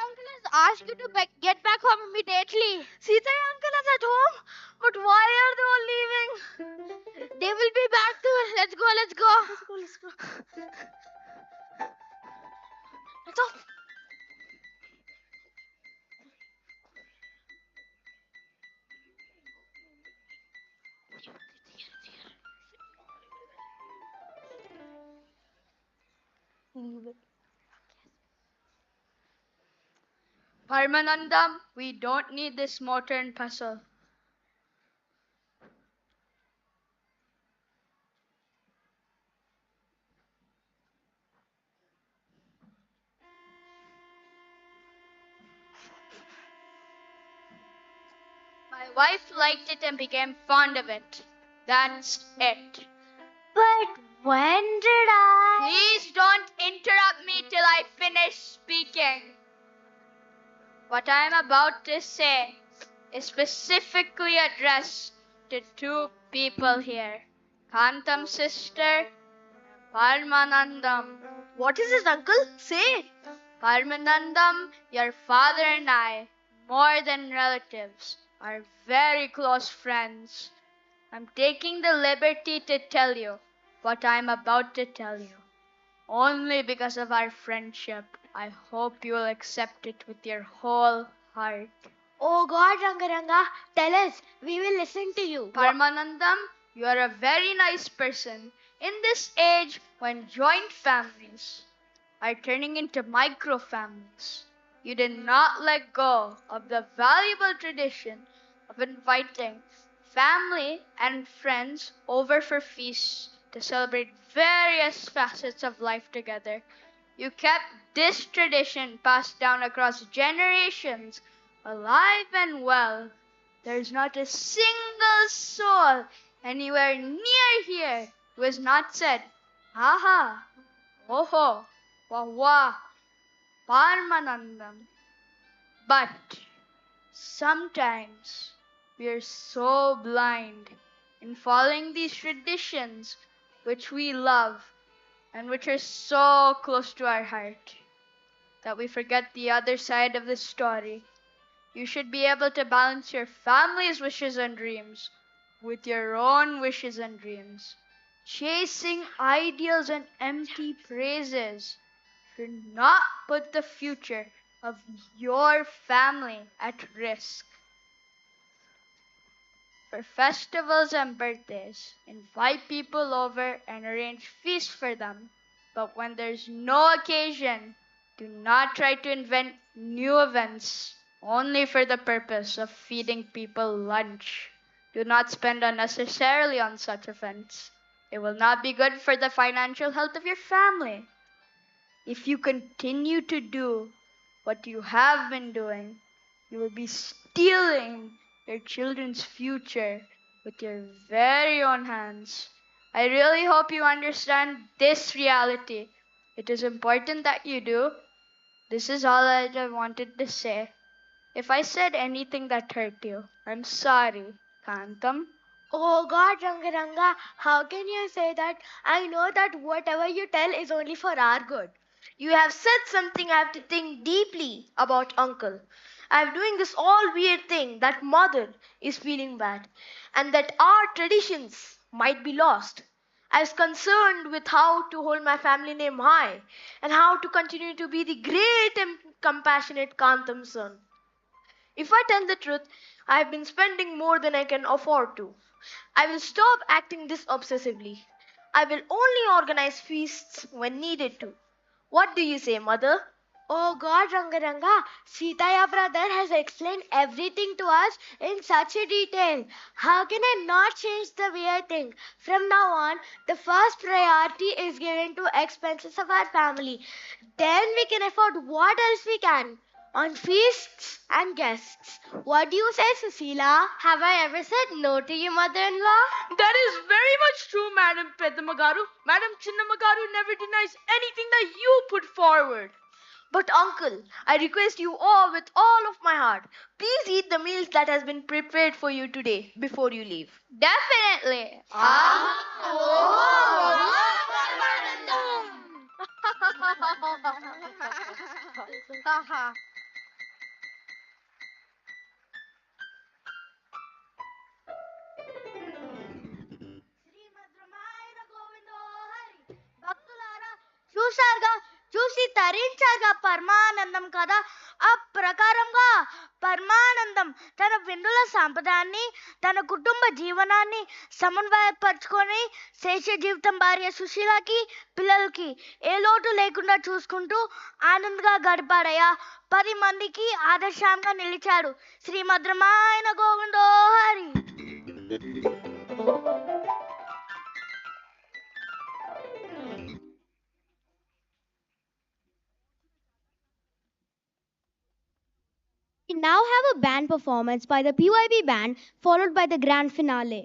S4: uncle has asked you to get back home immediately.
S3: Sita uncle is at home? But why are they all leaving?
S4: They will be back too. Let's go, let's go.
S3: Let's go. Let's go.
S4: Parmanandam, we don't need this motor and pestle. My wife liked it and became fond of it. That's it.
S2: But when did I?
S4: Please don't interrupt me till I finish speaking. What I am about to say is specifically addressed to two people here. Kantam's sister, Parmanandam.
S3: What is it, uncle? Say.
S4: Parmanandam, your father and I, more than relatives, are very close friends. I'm taking the liberty to tell you what I'm about to tell you. Only because of our friendship, I hope you will accept it with your whole heart.
S2: Oh God, Rangaranga, tell us. We will listen to you.
S4: Parmanandam, you are a very nice person. In this age when joint families are turning into micro families, you did not let go of the valuable tradition of inviting family and friends over for feasts to celebrate various facets of life together. You kept this tradition passed down across generations alive and well. There's not a single soul anywhere near here who has not said, aha, oho, wah wah, Parmanandam. But sometimes we are so blind in following these traditions which we love and which are so close to our heart that we forget the other side of the story. You should be able to balance your family's wishes and dreams with your own wishes and dreams. Chasing ideals and empty praises should not put the future of your family at risk. For festivals and birthdays, invite people over and arrange feasts for them. But when there's no occasion, do not try to invent new events only for the purpose of feeding people lunch. Do not spend unnecessarily on such events. It will not be good for the financial health of your family. If you continue to do what you have been doing, you will be stealing your children's future with your very own hands. I really hope you understand this reality. It is important that you do. This is all that I wanted to say. If I said anything that hurt you, I'm sorry, Kantam.
S2: Oh God, Rangaranga, how can you say that? I know that whatever you tell is only for our good.
S3: You have said something I have to think deeply about, uncle. I'm doing this all weird thing that mother is feeling bad and that our traditions might be lost. I was concerned with how to hold my family name high and how to continue to be the great and compassionate Kantam son. If I tell the truth, I have been spending more than I can afford to. I will stop acting this obsessively. I will only organize feasts when needed to. What do you say, mother?
S2: Oh God, Rangaranga, Sitaya brother has explained everything to us in such a detail. How can I not change the way I think? From now on, the first priority is given to expenses of our family. Then we can afford what else we can on feasts and guests. What do you say, Susila?
S6: Have I ever said no to you, mother-in-law?
S3: That is very much true, Madam Pedamagaru. Madam Chinnamagaru never denies anything that you put forward. But uncle, I request you all with all of my heart, please eat the meals that has been prepared for you today before you leave.
S4: Definitely.
S2: భక్తులారా చూశారుగా చూసి తరించారుగా పరమానందం కదా ఆ ప్రకారంగా పరమానందం తన విందుల సంపదాన్ని తన కుటుంబ జీవనాన్ని సమన్వయపరుచుకొని శేష జీవితం భార్య సుశీలకి పిల్లలకి ఏ లోటు లేకుండా చూసుకుంటూ ఆనందంగా గడిపాడయ్యా 10 మందికి ఆదర్శంగా నిలిచాడు శ్రీమద్రమాయన గోవిందో Hari.
S7: We now have a band performance by the PYB band, followed by the grand finale.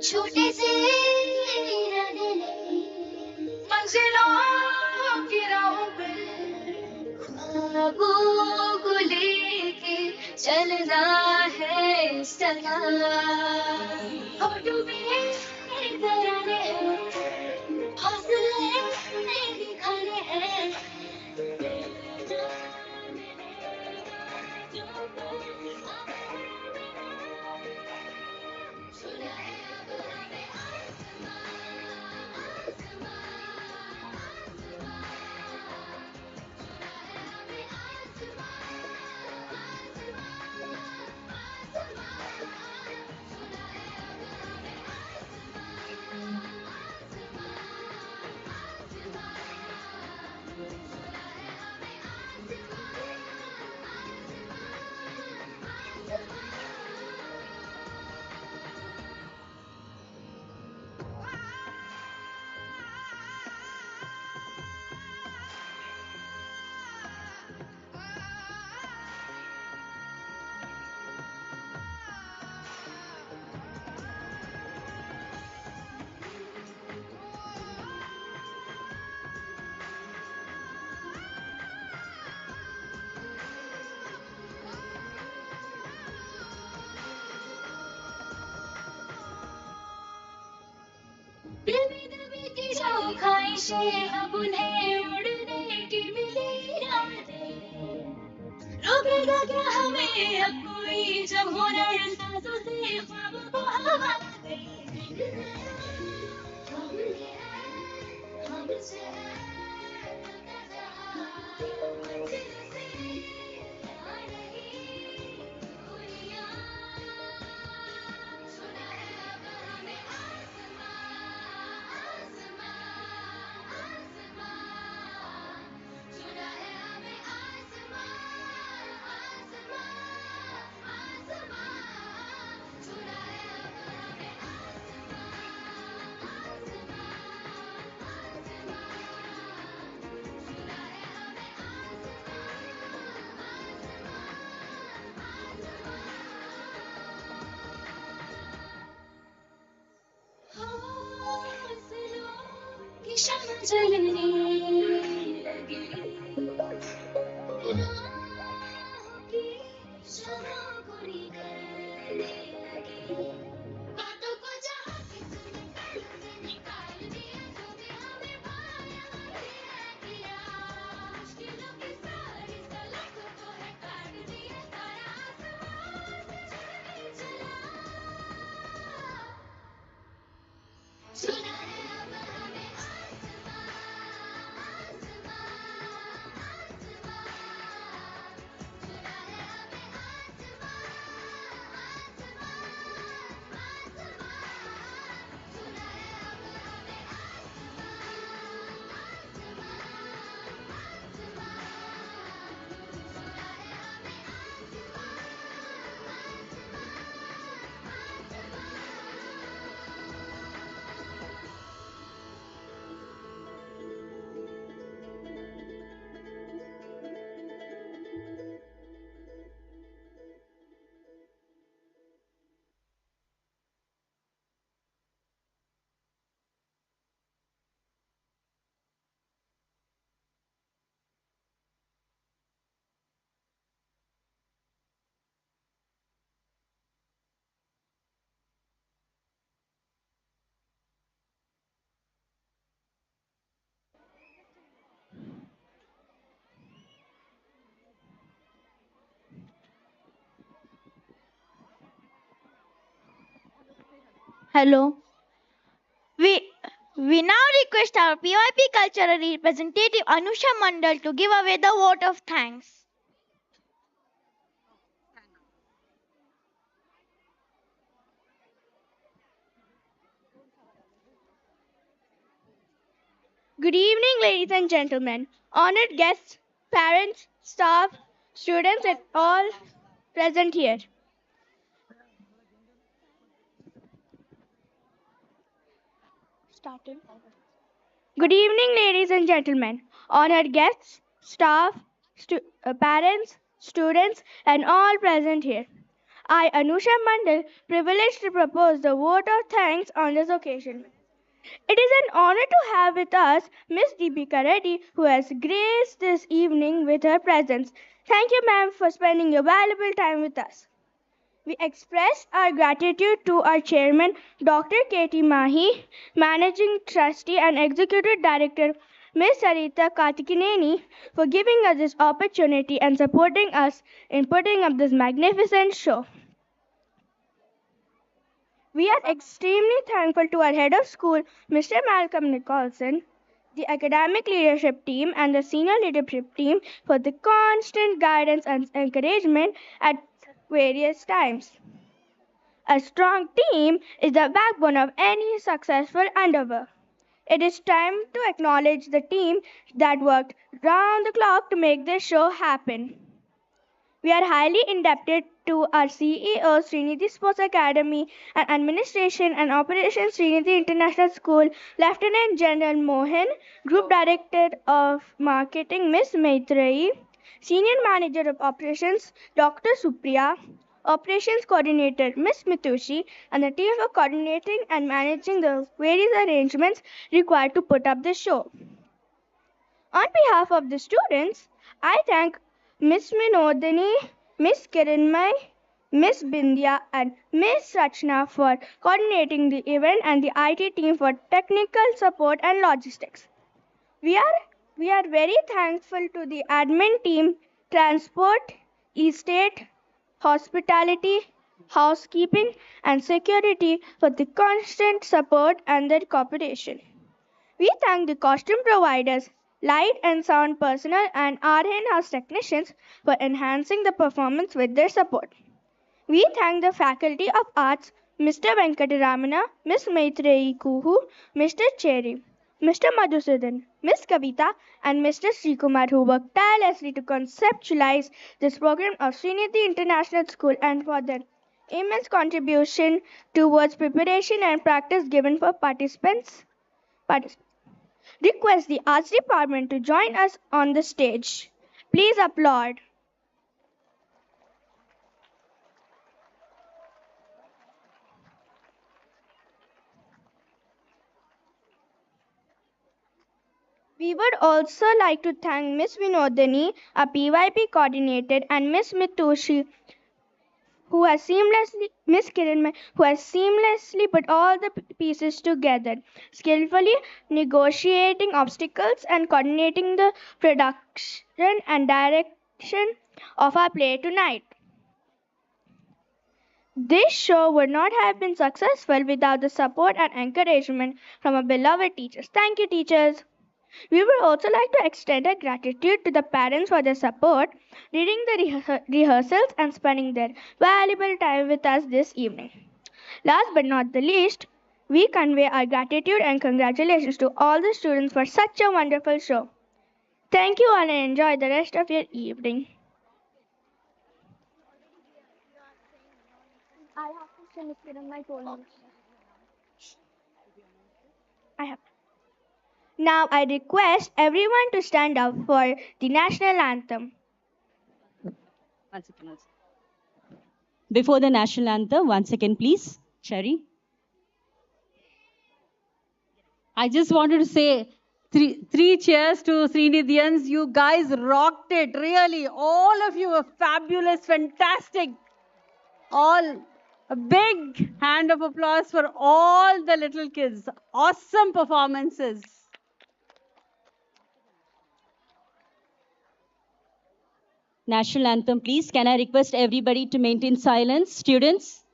S12: छोटे से मंजिलों की राहों पे ख्वाबों को लेके चलना है सदा होठों पे तराने हैं हौसले दिखाने हैं ख्वाहिशें अब उन्हें उड़ने की मिली रातें रोकेगा क्या हमें अब कोई जब हुनर सांसों से ख्वाब को हवा दे हमसे है मिलता जहां मंजिल से आ रही दूरियां सुना है अब हमें आसमां आसमां आसमां सुना है हमें आसमां आसमां आसमां सुना है अब हमें आसमां आसमां की शम्म जलने लगी राहों की शम्मों को निकलने लगी बातों को जहाँ से तूने कल से निकाल दिया जो भी हमें भाया वही है किया मुश्किलों की सारी सलाखों को है काट दिया सारा आसमान से झुक चला सुना है अब हमें आसमां आसमां आसमां सुना है हमें आसमां आसमां आसमां सुना है अब हमें आसमां आसमां
S1: Hello. We now request our PYP cultural representative Anusha Mandal to give away the vote of thanks. Good evening, ladies and gentlemen, honored guests, parents, staff, students, and all present here. Started. Good evening, ladies and gentlemen, honored guests, staff, parents, students, and all present here. I, Anusha Mandal, privileged to propose the vote of thanks on this occasion. It is an honor to have with us Miss Deepika Reddy, who has graced this evening with her presence. Thank you, ma'am, for spending your valuable time with us. We express our gratitude to our chairman, Dr. Katie Mahi, managing trustee and executive director, Ms. Sarita Kartikineni, for giving us this opportunity and supporting us in putting up this magnificent show. We are extremely thankful to our head of school, Mr. Malcolm Nicholson, the academic leadership team, and the senior leadership team for the constant guidance and encouragement at various times. A strong team is the backbone of any successful endeavor. It is time to acknowledge the team that worked round the clock to make this show happen. We are highly indebted to our CEO, Sreenidhi Sports Academy, and Administration and Operations, Sreenidhi International School, Lieutenant General Mohan, Group Director of Marketing, Ms. Maitreyi, Senior Manager of Operations, Dr. Supriya, Operations Coordinator, Ms. Mitushi, and the team for coordinating and managing the various arrangements required to put up the show. On behalf of the students, I thank Ms. Minodini, Ms. Kiranmai, Ms. Bindya, and Ms. Rachna for coordinating the event and the IT team for technical support and logistics. We are we are very thankful to the admin team, transport, estate, hospitality, housekeeping and security for the constant support and their cooperation. We thank the costume providers, light and sound personnel and our in-house technicians for enhancing the performance with their support. We thank the Faculty of Arts, Mr. Venkataramana, Miss Maitreyi Kuhu, Mr. Cherry, Mr. Madhusudan, Miss Kavita, and Mr. Srikumar who worked tirelessly to conceptualize this program of Sreenidhi International School and for their immense contribution towards preparation and practice given for participants. Request the Arts Department to join us on the stage. Please applaud. We would also like to thank Miss Vinodini, a PYP coordinator, and Miss Mitushi, Miss Kiran, who has seamlessly put all the pieces together, skillfully negotiating obstacles and coordinating the production and direction of our play tonight. This show would not have been successful without the support and encouragement from our beloved teachers. Thank you, teachers. We would also like to extend our gratitude to the parents for their support, reading the rehearsals, and spending their valuable time with us this evening. Last but not the least, we convey our gratitude and congratulations to all the students for such a wonderful show. Thank you all and enjoy the rest of your evening. I have to say, Miss Kiran, I told you. I have. Now I request everyone to stand up for the national anthem.
S8: Before the national anthem, 1 second, please. Sherry.
S11: I just wanted to say three cheers to Sreenidhians. You guys rocked it, really. All of you were fabulous, fantastic. All a big hand of applause for all the little kids. Awesome performances.
S8: National anthem, please. Can I request everybody to maintain silence? Students?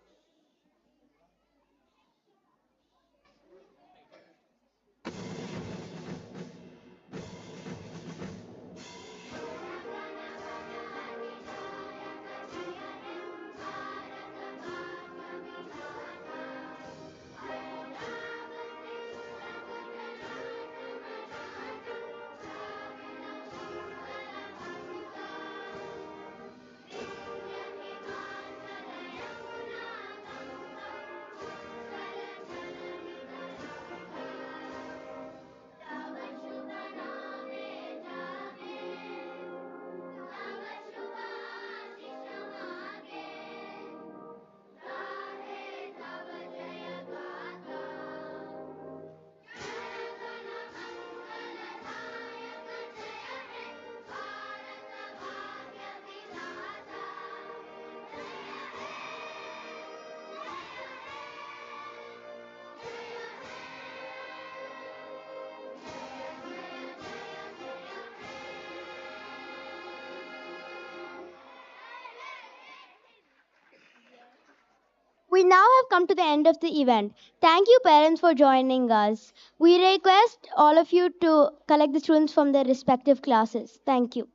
S7: We now have come to the end of the event. Thank you, parents, for joining us. We request all of you to collect the students from their respective classes. Thank you.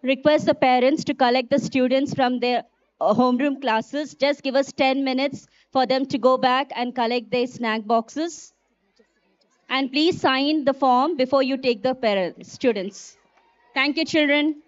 S8: Request the parents to collect the students from their homeroom classes. Just give us 10 minutes for them to go back and collect their snack boxes. And please sign the form before you take the students. Thank you, children.